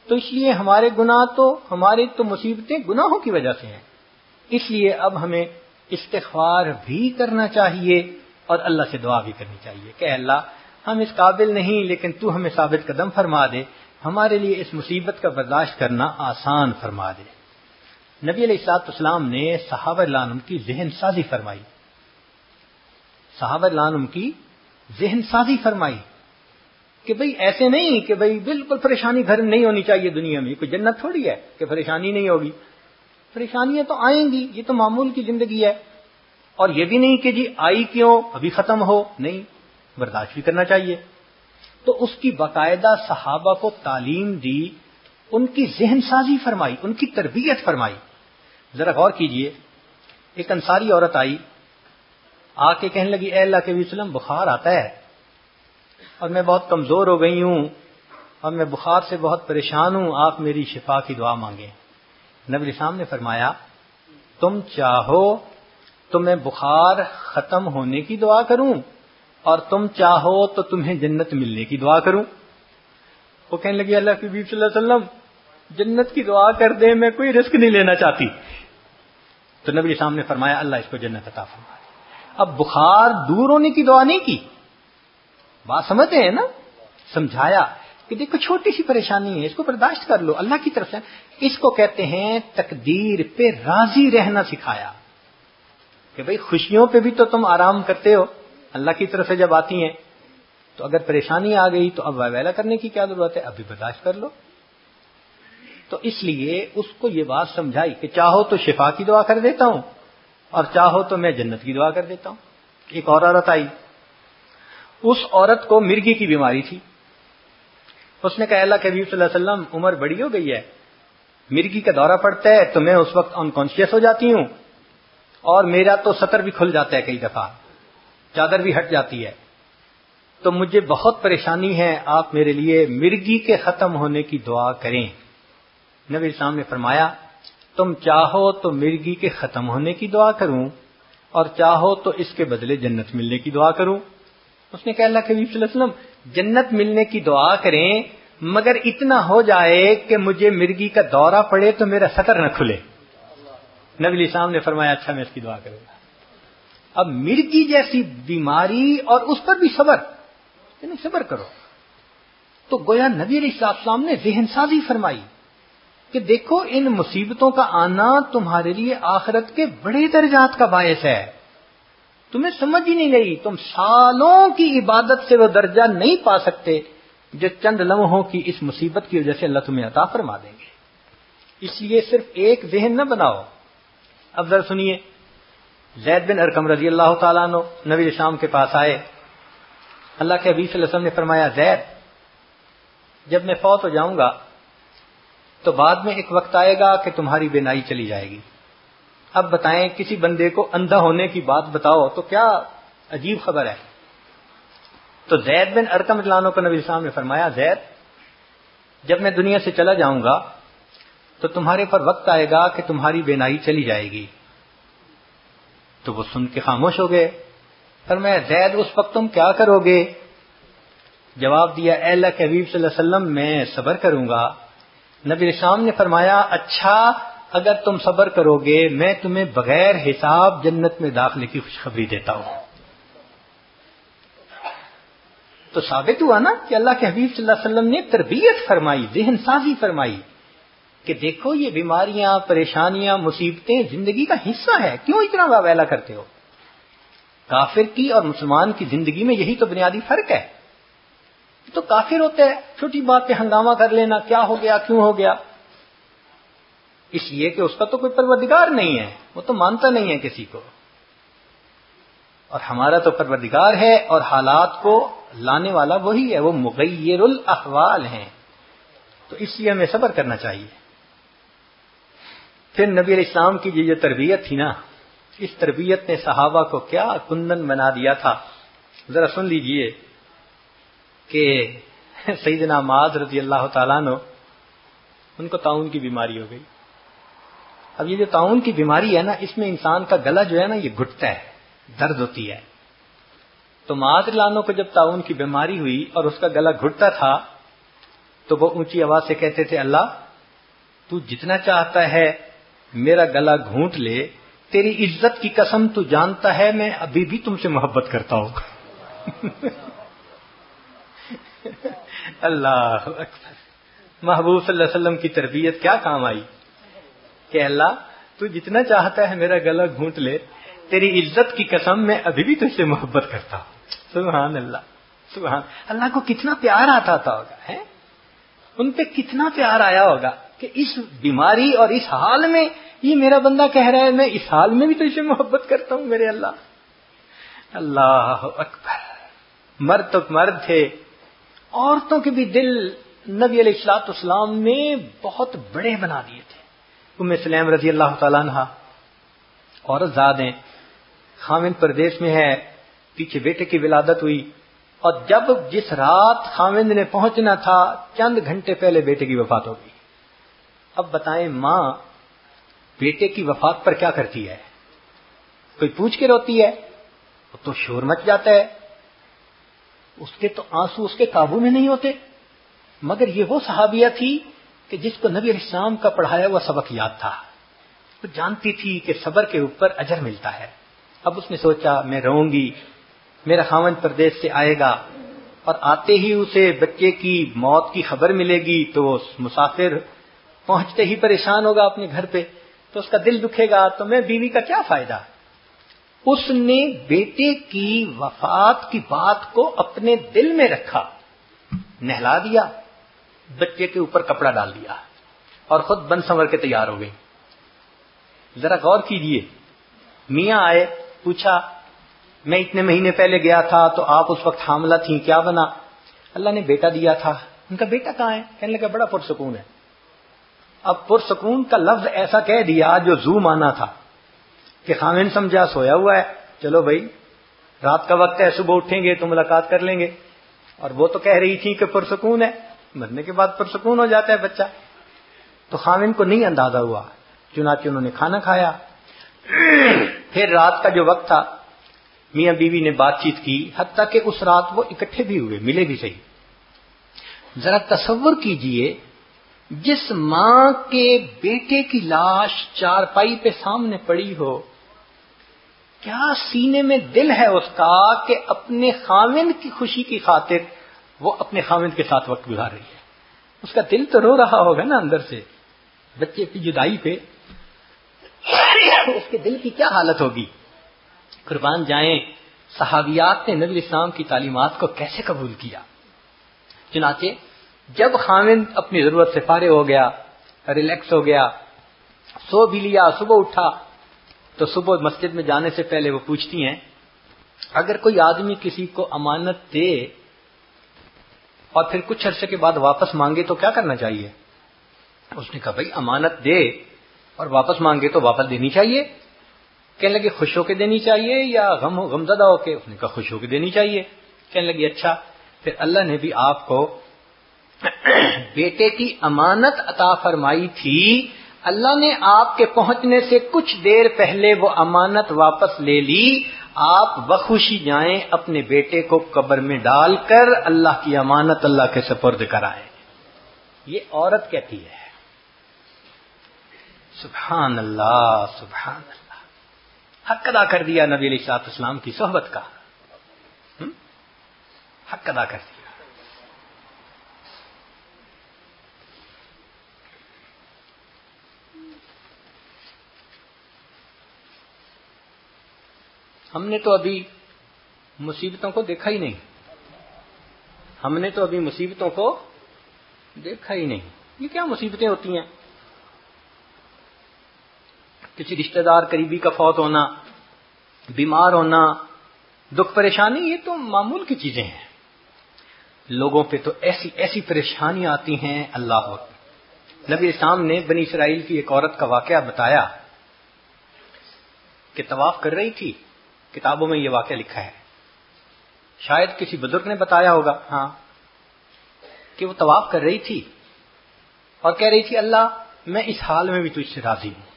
تو اس لیے ہمارے گناہ تو, ہماری تو مصیبتیں گناہوں کی وجہ سے ہیں. اس لیے اب ہمیں استغفار بھی کرنا چاہیے اور اللہ سے دعا بھی کرنی چاہیے کہ اللہ ہم اس قابل نہیں, لیکن تو ہمیں ثابت قدم فرما دے, ہمارے لیے اس مصیبت کا برداشت کرنا آسان فرما دے. نبی علیہ الصلوۃ والسلام نے صحابہ رضی اللہ عنہم کی ذہن سازی فرمائی, صحابہ رضی اللہ عنہم کی ذہن سازی فرمائی کہ بھئی ایسے نہیں کہ بھئی بالکل پریشانی گھر نہیں ہونی چاہیے دنیا میں. کوئی جنت تھوڑی ہے کہ پریشانی نہیں ہوگی, پریشانیاں تو آئیں گی, یہ تو معمول کی زندگی ہے. اور یہ بھی نہیں کہ جی آئی کیوں ابھی ختم ہو, نہیں, برداشت بھی کرنا چاہیے. تو اس کی باقاعدہ صحابہ کو تعلیم دی, ان کی ذہن سازی فرمائی, ان کی تربیت فرمائی. ذرا غور کیجئے, ایک انصاری عورت آئی, آ کے کہنے لگی اے اللہ کے نبی صلی اللہ علیہ وسلم بخار آتا ہے اور میں بہت کمزور ہو گئی ہوں اور میں بخار سے بہت پریشان ہوں, آپ میری شفا کی دعا مانگیں. نبی اسلام نے فرمایا تم چاہو تو میں بخار ختم ہونے کی دعا کروں اور تم چاہو تو تمہیں جنت ملنے کی دعا کروں. وہ کہنے لگی اللہ کے نبی صلی اللہ علیہ وسلم جنت کی دعا کر دیں, میں کوئی رسک نہیں لینا چاہتی. تو نبی اسلام نے فرمایا اللہ اس کو جنت عطا فرمائے. اب بخار دور ہونے کی دعا نہیں کی, بات سمجھتے ہیں نا, سمجھایا کہ دیکھو چھوٹی سی پریشانی ہے, اس کو برداشت کر لو اللہ کی طرف سے. اس کو کہتے ہیں تقدیر پہ راضی رہنا سکھایا کہ بھئی خوشیوں پہ بھی تو تم آرام کرتے ہو اللہ کی طرف سے جب آتی ہیں, تو اگر پریشانی آ گئی تو اب ویلا کرنے کی کیا ضرورت ہے, ابھی برداشت کر لو. تو اس لیے اس کو یہ بات سمجھائی کہ چاہو تو شفا کی دعا کر دیتا ہوں اور چاہو تو میں جنت کی دعا کر دیتا ہوں. ایک اور عورت آئی، اس عورت کو مرگی کی بیماری تھی. اس نے کہا اللہ کے حبیب صلی اللہ علیہ وسلم عمر بڑی ہو گئی ہے، مرگی کا دورہ پڑتا ہے تو میں اس وقت انکانشیس ہو جاتی ہوں اور میرا تو سطر بھی کھل جاتا ہے، کئی دفعہ چادر بھی ہٹ جاتی ہے، تو مجھے بہت پریشانی ہے، آپ میرے لیے مرگی کے ختم ہونے کی دعا کریں. نبی اسلام نے فرمایا تم چاہو تو مرگی کے ختم ہونے کی دعا کروں اور چاہو تو اس کے بدلے جنت ملنے کی دعا کروں. اس نے کہا اللہ کے نبی صلی اللہ علیہ وسلم جنت ملنے کی دعا کریں مگر اتنا ہو جائے کہ مجھے مرگی کا دورہ پڑے تو میرا سطر نہ کھلے. نبی اسلام نے فرمایا اچھا میں اس کی دعا کروں گا. اب مرگی جیسی بیماری اور اس پر بھی صبر، یعنی صبر کرو. تو گویا نبی علیہ السلام نے ذہن سازی فرمائی کہ دیکھو ان مصیبتوں کا آنا تمہارے لیے آخرت کے بڑے درجات کا باعث ہے، تمہیں سمجھ ہی نہیں گئی، تم سالوں کی عبادت سے وہ درجہ نہیں پا سکتے جو چند لمحوں کی اس مصیبت کی وجہ سے اللہ تمہیں عطا فرما دیں گے. اس لیے صرف ایک ذہن نہ بناؤ. اب ذرا سنیے، زید بن ارقم رضی اللہ تعالیٰ عنہ نبی شام کے پاس آئے. اللہ کے حبیب صلی اللہ علیہ وسلم نے فرمایا زید جب میں فوت ہو جاؤں گا تو بعد میں ایک وقت آئے گا کہ تمہاری بینائی چلی جائے گی. اب بتائیں کسی بندے کو اندھا ہونے کی بات بتاؤ تو کیا عجیب خبر ہے. تو زید بن ارقم رضی اللہ عنہ کو نبی صاحب نے فرمایا زید جب میں دنیا سے چلا جاؤں گا تو تمہارے پر وقت آئے گا کہ تمہاری بینائی چلی جائے گی. تو وہ سن کے خاموش ہو گئے. فرمایا زید اس وقت تم کیا کرو گے؟ جواب دیا اے اللہ کے حبیب صلی اللہ علیہ وسلم میں صبر کروں گا. نبی اسلام نے فرمایا اچھا اگر تم صبر کرو گے میں تمہیں بغیر حساب جنت میں داخلے کی خوشخبری دیتا ہوں. تو ثابت ہوا نا کہ اللہ کے حبیب صلی اللہ علیہ وسلم نے تربیت فرمائی، ذہن سازی فرمائی کہ دیکھو یہ بیماریاں، پریشانیاں، مصیبتیں زندگی کا حصہ ہے، کیوں اتنا واویلا کرتے ہو؟ کافر کی اور مسلمان کی زندگی میں یہی تو بنیادی فرق ہے. تو کافر ہوتا ہے چھوٹی بات پہ ہنگامہ کر لینا، کیا ہو گیا، کیوں ہو گیا، اس لیے کہ اس کا تو کوئی پروردگار نہیں ہے، وہ تو مانتا نہیں ہے کسی کو. اور ہمارا تو پروردگار ہے اور حالات کو لانے والا وہی ہے، وہ مغیر الاحوال ہیں. تو اس لیے ہمیں صبر کرنا چاہیے. پھر نبی علیہ السلام کی یہ جو تربیت تھی نا، اس تربیت نے صحابہ کو کیا کندن بنا دیا تھا. ذرا سن لیجئے کہ سیدنا معاذ رضی اللہ تعالیٰ عنہ ان کو طاعون کی بیماری ہو گئی. اب یہ جو طاعون کی بیماری ہے نا، اس میں انسان کا گلا جو ہے نا یہ گھٹتا ہے، درد ہوتی ہے. تو معاذ رضی اللہ عنہ کو جب طاعون کی بیماری ہوئی اور اس کا گلا گھٹتا تھا تو وہ اونچی آواز سے کہتے تھے اللہ تو جتنا چاہتا ہے میرا گلا گھونٹ لے، تیری عزت کی قسم تو جانتا ہے میں ابھی بھی تم سے محبت کرتا ہوں. اللہ اکبر. محبوب صلی اللہ علیہ وسلم کی تربیت کیا کام آئی کہ اللہ تو جتنا چاہتا ہے میرا گلا گھونٹ لے، تیری عزت کی قسم میں ابھی بھی تجھ سے محبت کرتا ہوں. سبحان اللہ، سبحان اللہ کو کتنا پیار آتا تھا ہوگا، ہے ان پہ کتنا پیار آیا ہوگا کہ اس بیماری اور اس حال میں یہ میرا بندہ کہہ رہا ہے میں اس حال میں بھی تجھ سے محبت کرتا ہوں میرے اللہ. اللہ اکبر. مرد تو مرد تھے، عورتوں کے بھی دل نبی علیہ الصلوۃ والسلام نے بہت بڑے بنا دیے تھے. ام سلیم رضی اللہ تعالیٰ عنہ عورت ذات ہیں، خاوند پردیس میں ہے، پیچھے بیٹے کی ولادت ہوئی اور جب جس رات خاوند نے پہنچنا تھا چند گھنٹے پہلے بیٹے کی وفات ہو گئی. اب بتائیں ماں بیٹے کی وفات پر کیا کرتی ہے؟ کوئی پوچھ کے روتی ہے؟ تو شور مچ جاتا ہے، اس کے تو آنسو اس کے قابو میں نہیں ہوتے. مگر یہ وہ صحابیہ تھی کہ جس کو نبی علیہ السلام کا پڑھایا ہوا سبق یاد تھا، وہ جانتی تھی کہ صبر کے اوپر اجر ملتا ہے. اب اس نے سوچا میں رہوں گی، میرا خاوند پردیس سے آئے گا اور آتے ہی اسے بچے کی موت کی خبر ملے گی تو وہ مسافر پہنچتے ہی پریشان ہوگا اپنے گھر پہ، تو اس کا دل دکھے گا، تو میں بیوی کا کیا فائدہ. اس نے بیٹے کی وفات کی بات کو اپنے دل میں رکھا، نہلا دیا، بچے کے اوپر کپڑا ڈال دیا اور خود بن سنور کے تیار ہو گئی. ذرا غور کیجئے میاں آئے, پوچھا میں اتنے مہینے پہلے گیا تھا تو آپ اس وقت حاملہ تھیں, کیا بنا؟ اللہ نے بیٹا دیا تھا. ان کا بیٹا کہاں ہے؟ کہنے لگا بڑا پرسکون ہے. اب پرسکون کا لفظ ایسا کہہ دیا جو زو مانا تھا کہ خامن سمجھا سویا ہوا ہے, چلو بھائی رات کا وقت ہے, صبح اٹھیں گے تو ملاقات کر لیں گے. اور وہ تو کہہ رہی تھی کہ پرسکون ہے, مرنے کے بعد پرسکون ہو جاتا ہے بچہ. تو خامن کو نہیں اندازہ ہوا, چنانچہ انہوں نے کھانا کھایا. پھر رات کا جو وقت تھا میاں بیوی نے بات چیت کی, حتیٰ کہ اس رات وہ اکٹھے بھی ہوئے, ملے بھی صحیح. ذرا تصور کیجئے جس ماں کے بیٹے کی لاش چارپائی پہ سامنے پڑی ہو, کیا سینے میں دل ہے اس کا کہ اپنے خاوند کی خوشی کی خاطر وہ اپنے خاوند کے ساتھ وقت گزار رہی ہے. اس کا دل تو رو رہا ہوگا نا اندر سے, بچے کی جدائی پہ اس کے دل کی کیا حالت ہوگی. قربان جائیں صحابیات نے نبی اسلام کی تعلیمات کو کیسے قبول کیا. چنانچہ جب خاوند اپنی ضرورت سے فارغ ہو گیا, ریلیکس ہو گیا, سو بھی لیا, صبح اٹھا تو صبح مسجد میں جانے سے پہلے وہ پوچھتی ہیں اگر کوئی آدمی کسی کو امانت دے اور پھر کچھ عرصے کے بعد واپس مانگے تو کیا کرنا چاہیے؟ اس نے کہا بھائی امانت دے اور واپس مانگے تو واپس دینی چاہیے. کہنے لگے خوش ہو کے دینی چاہیے یا غمزدہ ہو کے؟ اس نے کہا خوش ہو کے دینی چاہیے. کہنے لگے اچھا, پھر اللہ نے بھی آپ کو بیٹے کی امانت عطا فرمائی تھی, اللہ نے آپ کے پہنچنے سے کچھ دیر پہلے وہ امانت واپس لے لی, آپ بخوشی جائیں اپنے بیٹے کو قبر میں ڈال کر اللہ کی امانت اللہ کے سپرد کرائیں. یہ عورت کہتی ہے. سبحان اللہ سبحان اللہ, حق ادا کر دیا نبی علیہ الصلوۃ والسلام کی صحبت کا, حق ادا کر دیا. ہم نے تو ابھی مصیبتوں کو دیکھا ہی نہیں, ہم نے تو ابھی مصیبتوں کو دیکھا ہی نہیں. یہ کیا مصیبتیں ہوتی ہیں؟ کسی رشتہ دار قریبی کا فوت ہونا, بیمار ہونا, دکھ پریشانی, یہ تو معمول کی چیزیں ہیں. لوگوں پہ تو ایسی ایسی پریشانیاں آتی ہیں. اللہ اکبر. نبی اسلام نے بنی اسرائیل کی ایک عورت کا واقعہ بتایا کہ طواف کر رہی تھی, کتابوں میں یہ واقعہ لکھا ہے, شاید کسی بزرگ نے بتایا ہوگا, ہاں, کہ وہ طواف کر رہی تھی اور کہہ رہی تھی اللہ میں اس حال میں بھی تجھ سے راضی ہوں.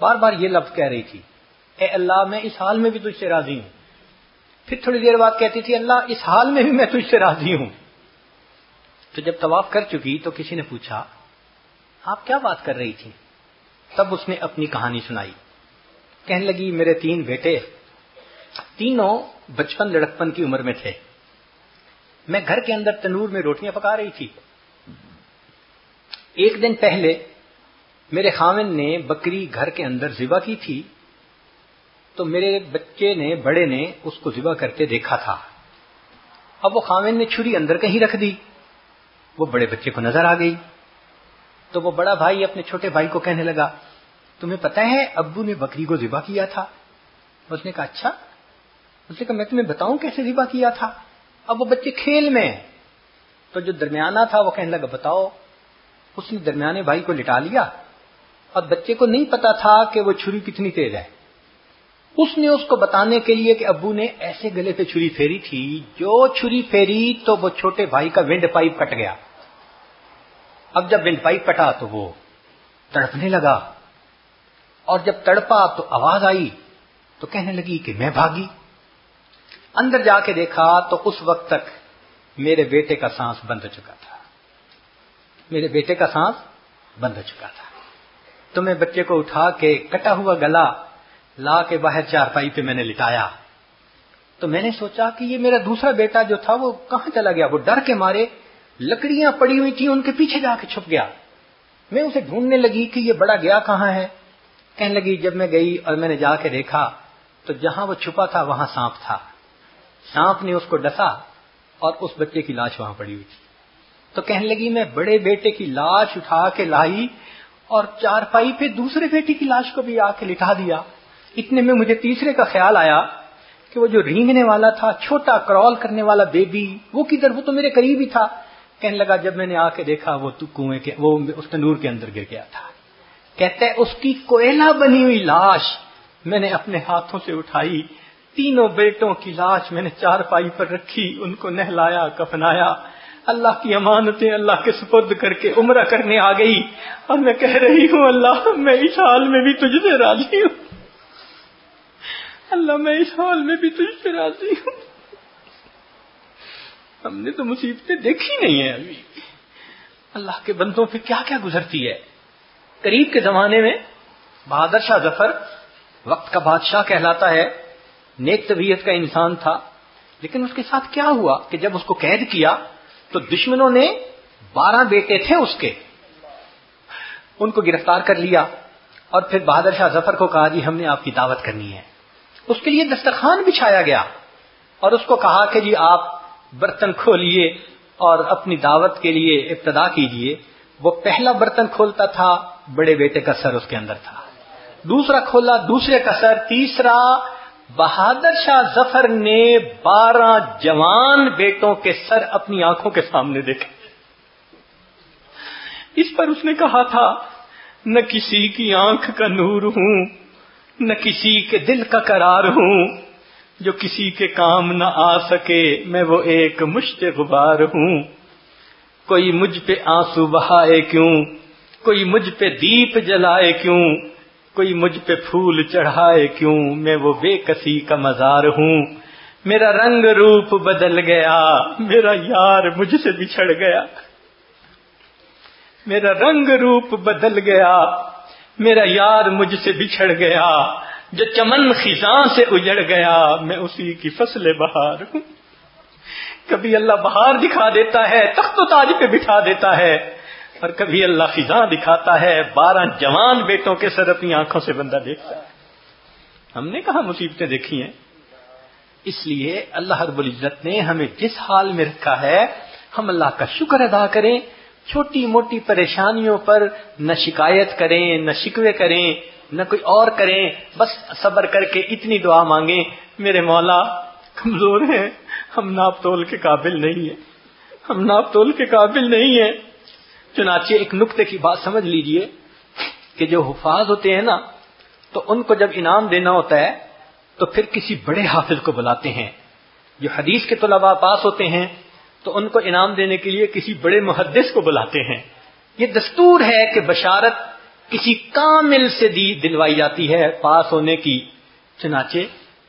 بار بار یہ لفظ کہہ رہی تھی, اے اللہ میں اس حال میں بھی تجھ سے راضی ہوں. پھر تھوڑی دیر بعد کہتی تھی اللہ اس حال میں بھی میں تجھ سے راضی ہوں. تو جب طواف کر چکی تو کسی نے پوچھا آپ کیا بات کر رہی تھی؟ تب اس نے اپنی کہانی سنائی. کہنے لگی میرے 3 بیٹے, تینوں بچپن لڑکپن کی عمر میں تھے. میں گھر کے اندر تنور میں روٹیاں پکا رہی تھی. ایک دن پہلے میرے خاوند نے بکری گھر کے اندر ذبح کی تھی, تو میرے بچے نے, بڑے نے اس کو ذبح کرتے دیکھا تھا. اب وہ خاوند نے چھری اندر کہیں رکھ دی, وہ بڑے بچے کو نظر آ گئی. تو وہ بڑا بھائی اپنے چھوٹے بھائی کو کہنے لگا تمہیں پتہ ہے ابو نے بکری کو ذبح کیا تھا؟ اس نے کہا اچھا. اس نے کہا میں تمہیں بتاؤں کیسے ذبح کیا تھا. اب وہ بچے کھیل میں, تو جو درمیانہ تھا وہ کہنے لگا بتاؤ. اس نے درمیانے بھائی کو لٹا لیا. اب بچے کو نہیں پتا تھا کہ وہ چھری کتنی تیز ہے. اس نے اس کو بتانے کے لیے کہ ابو نے ایسے گلے پہ چھری پھیری تھی, جو چھری پھیری تو وہ چھوٹے بھائی کا ونڈ پائپ کٹ گیا. اب جب ونڈ پائپ کٹا تو وہ تڑپنے لگا, اور جب تڑپا تو آواز آئی تو کہنے لگی کہ میں بھاگی. اندر جا کے دیکھا تو اس وقت تک میرے بیٹے کا سانس بند ہو چکا تھا. میرے بیٹے کا سانس بند ہو چکا تھا. تو میں بچے کو اٹھا کے کٹا ہوا گلا لا کے باہر چارپائی پہ میں نے لٹایا. تو میں نے سوچا کہ یہ میرا دوسرا بیٹا جو تھا وہ کہاں چلا گیا. وہ ڈر کے مارے لکڑیاں پڑی ہوئی تھیں ان کے پیچھے جا کے چھپ گیا. میں اسے ڈھونڈنے لگی کہ یہ بڑا گیا کہاں ہے. کہنے لگی جب میں گئی اور میں نے جا کے دیکھا تو جہاں وہ چھپا تھا وہاں سانپ تھا. سانپ نے اس کو ڈسا اور اس بچے کی لاش وہاں پڑی ہوئی تھی. تو کہنے لگی میں بڑے بیٹے کی لاش اٹھا کے لائی اور چارپائی پہ دوسرے بیٹے کی لاش کو بھی آ کے لٹا دیا. اتنے میں مجھے تیسرے کا خیال آیا کہ وہ جو رینگنے والا تھا، چھوٹا کرال کرنے والا بیبی، وہ کدھر؟ وہ تو میرے قریب ہی تھا۔ کہنے لگا جب میں نے آ کے دیکھا وہ تو کنویں کے، وہ اس تنور کے اندر گر گیا تھا۔ کہتا ہے اس کی کوئلہ بنی ہوئی لاش میں نے اپنے ہاتھوں سے اٹھائی، تینوں بیٹوں کی لاش میں نے چارپائی پر رکھی، ان کو نہلایا، کفنایا، اللہ کی امانتیں اللہ کے سپرد کر کے عمرہ کرنے آ گئی، اور میں کہہ رہی ہوں اللہ میں اس حال میں بھی تجھ سے راضی ہوں، اللہ میں اس حال میں بھی تجھ سے راضی ہوں۔ ہم نے تو مصیبتیں دیکھی نہیں ہیں ابھی، اللہ کے بندوں پہ کیا کیا گزرتی ہے۔ قریب کے زمانے میں بہادر شاہ ظفر وقت کا بادشاہ کہلاتا ہے، نیک طبیعت کا انسان تھا، لیکن اس کے ساتھ کیا ہوا کہ جب اس کو قید کیا تو دشمنوں نے 12 بیٹے تھے اس کے، ان کو گرفتار کر لیا، اور پھر بہادر شاہ ظفر کو کہا جی ہم نے آپ کی دعوت کرنی ہے۔ اس کے لیے دسترخوان بچھایا گیا اور اس کو کہا کہ جی آپ برتن کھولیے اور اپنی دعوت کے لیے ابتدا کیجئے۔ وہ پہلا برتن کھولتا تھا، بڑے بیٹے کا سر اس کے اندر تھا، دوسرا کھولا، دوسرے کا سر، تیسرا بہادر شاہ ظفر نے 12 جوان بیٹوں کے سر اپنی آنکھوں کے سامنے دیکھے۔ اس پر اس نے کہا تھا نہ کسی کی آنکھ کا نور ہوں، نہ کسی کے دل کا قرار ہوں، جو کسی کے کام نہ آ سکے میں وہ ایک مشت غبار ہوں۔ کوئی مجھ پہ آنسو بہائے کیوں، کوئی مجھ پہ دیپ جلائے کیوں، کوئی مجھ پہ پھول چڑھائے کیوں، میں وہ بے کسی کا مزار ہوں۔ میرا رنگ روپ بدل گیا، میرا یار مجھ سے بچھڑ گیا، میرا رنگ روپ بدل گیا، میرا یار مجھ سے بچھڑ گیا، جو چمن خزاں سے اجڑ گیا میں اسی کی فصل بہار ہوں۔ کبھی اللہ بہار دکھا دیتا ہے، تخت و تاج پہ بٹھا دیتا ہے، اور کبھی اللہ خزاں دکھاتا ہے، 12 جوان بیٹوں کے سر اپنی آنکھوں سے بندہ دیکھتا ہے۔ ہم نے کہاں مصیبتیں دیکھی ہیں؟ اس لیے اللہ رب العزت نے ہمیں جس حال میں رکھا ہے ہم اللہ کا شکر ادا کریں، چھوٹی موٹی پریشانیوں پر نہ شکایت کریں، نہ شکوے کریں، نہ کوئی اور کریں، بس صبر کر کے اتنی دعا مانگیں میرے مولا کمزور ہیں، ہم ناپ تول کے قابل نہیں ہیں، ہم ناپ تول کے قابل نہیں ہیں۔ چنانچہ ایک نکتے کی بات سمجھ لیجئے کہ جو حفاظ ہوتے ہیں نا تو ان کو جب انعام دینا ہوتا ہے تو پھر کسی بڑے حافظ کو بلاتے ہیں۔ جو حدیث کے طلباء پاس ہوتے ہیں تو ان کو انعام دینے کے لیے کسی بڑے محدث کو بلاتے ہیں۔ یہ دستور ہے کہ بشارت کسی کامل سے دلوائی جاتی ہے پاس ہونے کی۔ چنانچہ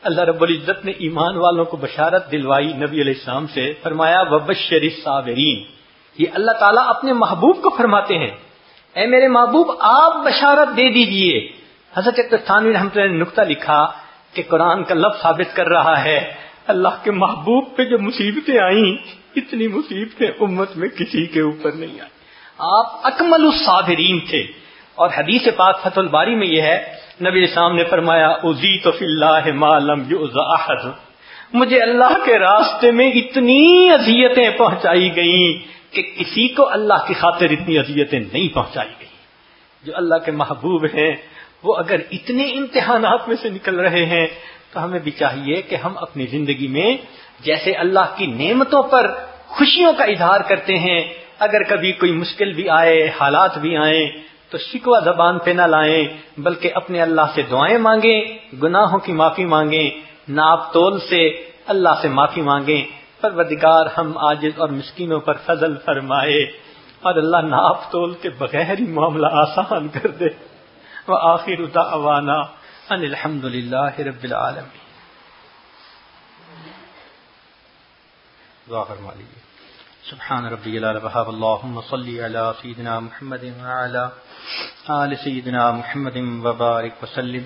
اللہ رب العزت نے ایمان والوں کو بشارت دلوائی نبی علیہ السلام سے، فرمایا وَبَشِّرِ الصَّابِرِينَ۔ یہ اللہ تعالیٰ اپنے محبوب کو فرماتے ہیں، اے میرے محبوب آپ بشارت دے دیجئے۔ حضرت تھانوی رحمۃ اللہ نے نکتہ لکھا کہ قرآن کا لفظ ثابت کر رہا ہے اللہ کے محبوب پہ جو مصیبتیں آئیں اتنی مصیبتیں امت میں کسی کے اوپر نہیں آئی، آپ اکمل الصابرین تھے۔ اور حدیث پاک فتح الباری میں یہ ہے، نبی اسلام نے فرمایا اذیت فی اللہ ما لم یؤذ احد، مجھے اللہ کے راستے میں اتنی اذیتیں پہنچائی گئیں کہ کسی کو اللہ کی خاطر اتنی اذیتیں نہیں پہنچائی گئیں۔ جو اللہ کے محبوب ہیں وہ اگر اتنے امتحانات میں سے نکل رہے ہیں تو ہمیں بھی چاہیے کہ ہم اپنی زندگی میں جیسے اللہ کی نعمتوں پر خوشیوں کا اظہار کرتے ہیں، اگر کبھی کوئی مشکل بھی آئے، حالات بھی آئیں تو شکوہ زبان پہ نہ لائیں، بلکہ اپنے اللہ سے دعائیں مانگیں، گناہوں کی معافی مانگیں، ناپ تول سے اللہ سے معافی مانگیں۔ پروردگار ہم عاجز اور مسکینوں پر فضل فرمائے اور اللہ ناپ تول کے بغیر ہی معاملہ آسان کر دے۔ وآخر دعوانا ان الحمد للہ رب العالمین۔ دعا فرما لیجیے۔ سبحان ربی العلی وہاب اللہم صلی علی سیدنا محمد وعلی آل سیدنا محمد وبارک وسلم۔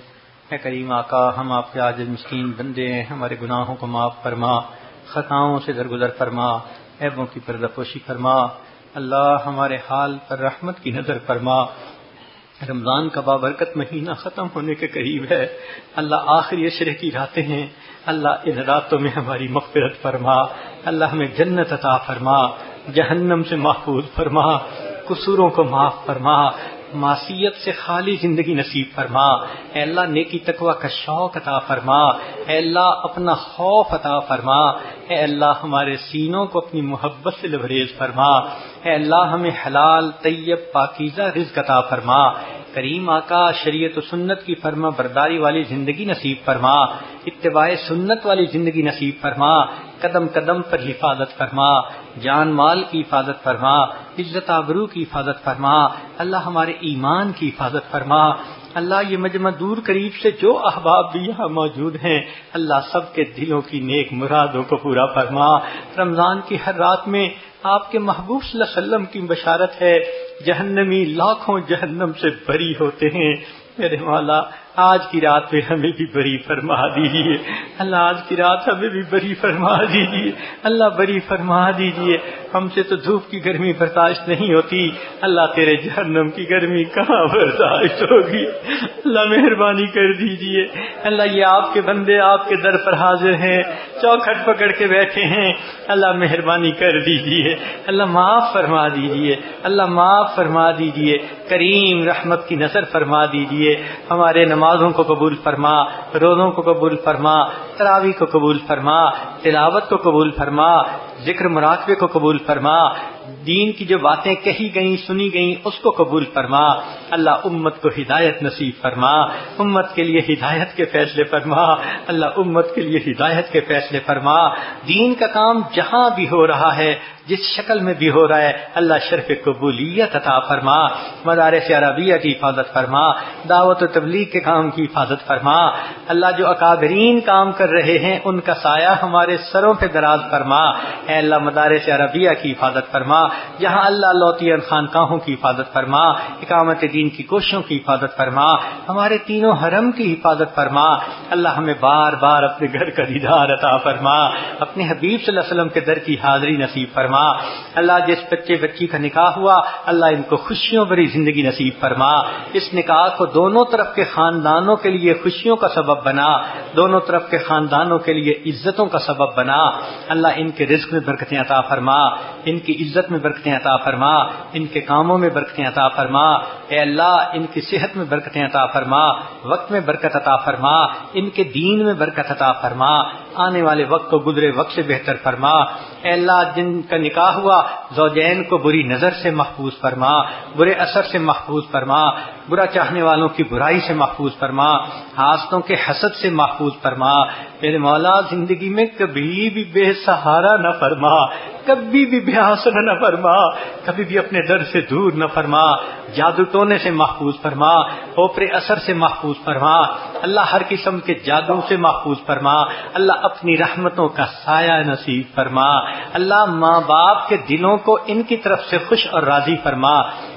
اے کریم آقا ہم آپ کے عاجز مسکین بندے ہیں، ہمارے گناہوں کو معاف فرما، خطاؤں سے درگزر فرما، عیبوں کی پردہ پوشی فرما۔ اللہ ہمارے حال پر رحمت کی نظر فرما۔ رمضان کا بابرکت مہینہ ختم ہونے کے قریب ہے، اللہ آخری عشرے کی راتیں ہیں، اللہ ان راتوں میں ہماری مغفرت فرما، اللہ ہمیں جنت عطا فرما، جہنم سے محفوظ فرما، قصوروں کو معاف فرما، معصیت سے خالی زندگی نصیب فرما، اے اللہ نیکی تقوی کا شوق عطا فرما، اے اللہ اپنا خوف عطا فرما، اے اللہ ہمارے سینوں کو اپنی محبت سے لبریز فرما، اے اللہ ہمیں حلال طیب پاکیزہ رزق عطا فرما، کریم آقا شریعت و سنت کی فرما برداری والی زندگی نصیب فرما، اتباع سنت والی زندگی نصیب فرما، قدم قدم پر حفاظت فرما، جان مال کی حفاظت فرما، عزت آبرو کی حفاظت فرما، اللہ ہمارے ایمان کی حفاظت فرما، اللہ یہ مجمع دور قریب سے جو احباب بھی یہاں موجود ہیں اللہ سب کے دلوں کی نیک مرادوں کو پورا فرما۔ رمضان کی ہر رات میں آپ کے محبوب صلی اللہ علیہ وسلم کی بشارت ہے، جہنمی لاکھوں جہنم سے بری ہوتے ہیں، میرے مولا آج کی رات میں ہمیں بھی بری فرما دیجیے، اللہ آج کی رات ہمیں بھی بری فرما دیجیے، اللہ بری فرما دیجیے، ہم سے تو دھوپ کی گرمی برداشت نہیں ہوتی، اللہ تیرے جہنم کی گرمی کہاں برداشت ہوگی، اللہ مہربانی کر دیجیے، اللہ یہ آپ کے بندے آپ کے در پر حاضر ہیں، چوکھٹ پکڑ کے بیٹھے ہیں، اللہ مہربانی کر دیجیے، اللہ معاف فرما دیجیے، اللہ معاف فرما دیجیے، کریم رحمت کی نظر فرما دیجیے، ہمارے نمازوں کو قبول فرما، روزوں کو قبول فرما، تراویح کو قبول فرما، تلاوت کو قبول فرما، ذکر مراقبے کو قبول فرما، دین کی جو باتیں کہی گئیں سنی گئیں اس کو قبول فرما، اللہ امت کو ہدایت نصیب فرما، امت کے لیے ہدایت کے فیصلے فرما، اللہ امت کے لیے ہدایت کے فیصلے فرما، دین کا کام جہاں بھی ہو رہا ہے جس شکل میں بھی ہو رہا ہے اللہ شرف قبولیت عطا فرما، مدارس عربیہ کی حفاظت فرما، دعوت و تبلیغ کے کام کی حفاظت فرما، اللہ جو اکابرین کام کر رہے ہیں ان کا سایہ ہمارے سروں پہ دراز فرما، اے اللہ مدارس عربیہ کی حفاظت فرما، جہاں اللہ لوتین خانقاہوں کی حفاظت فرما، اقامت دین کی کوششوں کی حفاظت فرما، ہمارے تینوں حرم کی حفاظت فرما، اللہ ہمیں بار بار اپنے گھر کا دیدار عطا فرما، اپنے حبیب صلی اللہ علیہ وسلم کے در کی حاضری نصیب فرما، اللہ جس بچے بچی کا نکاح ہوا اللہ ان کو خوشیوں بھری زندگی نصیب فرما، اس نکاح کو دونوں طرف کے خاندانوں کے لیے خوشیوں کا سبب بنا، دونوں طرف کے خاندانوں کے لیے عزتوں کا سبب بنا، اللہ ان کے رزق میں برکتیں عطا فرما، ان کی عزت میں برکتیں عطا فرما، ان کے کاموں میں برکتیں عطا فرما، اے اللہ ان کی صحت میں برکتیں عطا فرما، وقت میں برکت عطا فرما، ان کے دین میں برکت عطا فرما، آنے والے وقت کو گزرے وقت سے بہتر فرما، اے اللہ جن کا نکاح ہوا زوجین کو بری نظر سے محفوظ فرما، برے اثر سے محفوظ فرما، برا چاہنے والوں کی برائی سے محفوظ فرما، حاسدوں کے حسد سے محفوظ فرما، میرے مولا زندگی میں کبھی بھی بے سہارا نہ فرما، کبھی بھی بے آسرا نہ فرما، کبھی بھی اپنے در سے دور نہ فرما، جادو ٹونے سے محفوظ فرما، اوپرے اثر سے محفوظ فرما، اللہ ہر قسم کے جادو سے محفوظ فرما، اللہ اپنی رحمتوں کا سایہ نصیب فرما، اللہ ماں باپ کے دلوں کو ان کی طرف سے خوش اور راضی فرما،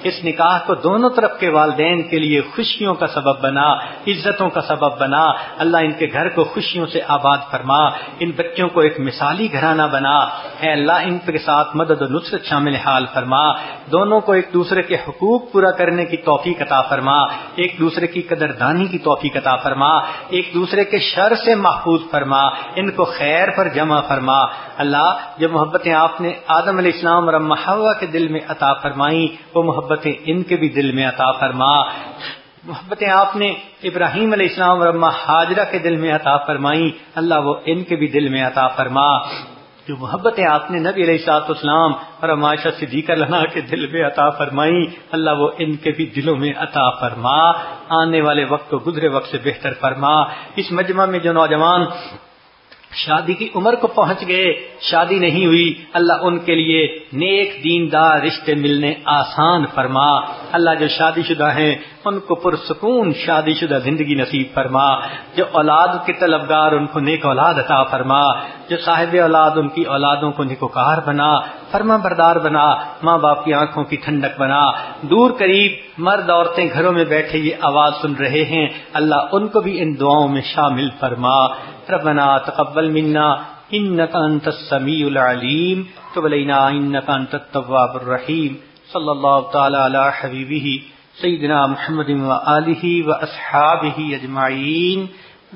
اس نکاح کو دونوں طرف کے والدین کے لیے خوشیوں کا سبب بنا، عزتوں کا سبب بنا، اللہ ان کے گھر کو خوشیوں سے آباد فرما، ان بچوں کو ایک مثالی گھرانہ بنا، اے اللہ ان کے ساتھ مدد و نصرت شامل حال فرما، دونوں کو ایک دوسرے کے حقوق پورا کرنے کی توفیق عطا فرما، ایک دوسرے کی قدردانی کی توفیق عطا فرما، ایک دوسرے کے شر سے محفوظ فرما، ان کو خیر پر جمع فرما، اللہ جو محبتیں آپ نے آدم علیہ السلام اور اماں حوا کے دل میں عطا فرمائیں وہ محبتیں ان کے بھی دل میں عطا فرما، محبتیں آپ نے ابراہیم علیہ السلام اور اماں ہاجرہ کے دل میں عطا فرمائیں اللہ وہ ان کے بھی دل میں عطا فرما، جو محبتیں آپ نے نبی علیہ الصلوۃ والسلام اور عائشہ صدیقہ لنا کے دل میں عطا فرمائیں اللہ وہ ان کے بھی دلوں میں عطا فرما، آنے والے وقت کو گزرے وقت سے بہتر فرما، اس مجمع میں جو نوجوان شادی کی عمر کو پہنچ گئے شادی نہیں ہوئی اللہ ان کے لیے نیک دیندار رشتے ملنے آسان فرما، اللہ جو شادی شدہ ہیں ان کو پرسکون شادی شدہ زندگی نصیب فرما، جو اولاد کے طلبگار ان کو نیک اولاد عطا فرما، جو صاحب اولاد ان کی اولادوں کو نیکوکار بنا، فرما بردار بنا، ماں باپ کی آنکھوں کی ٹھنڈک بنا، دور قریب مرد عورتیں گھروں میں بیٹھے یہ آواز سن رہے ہیں اللہ ان کو بھی ان دعاؤں میں شامل فرما، ربنا تقبل منا انك انت السميع العليم تب علينا انك انت التواب الرحيم صلى الله تعالى على حبيبه سيدنا محمد وآله وأصحابه أجمعين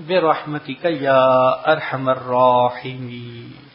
برحمتك يا أرحم الراحمين.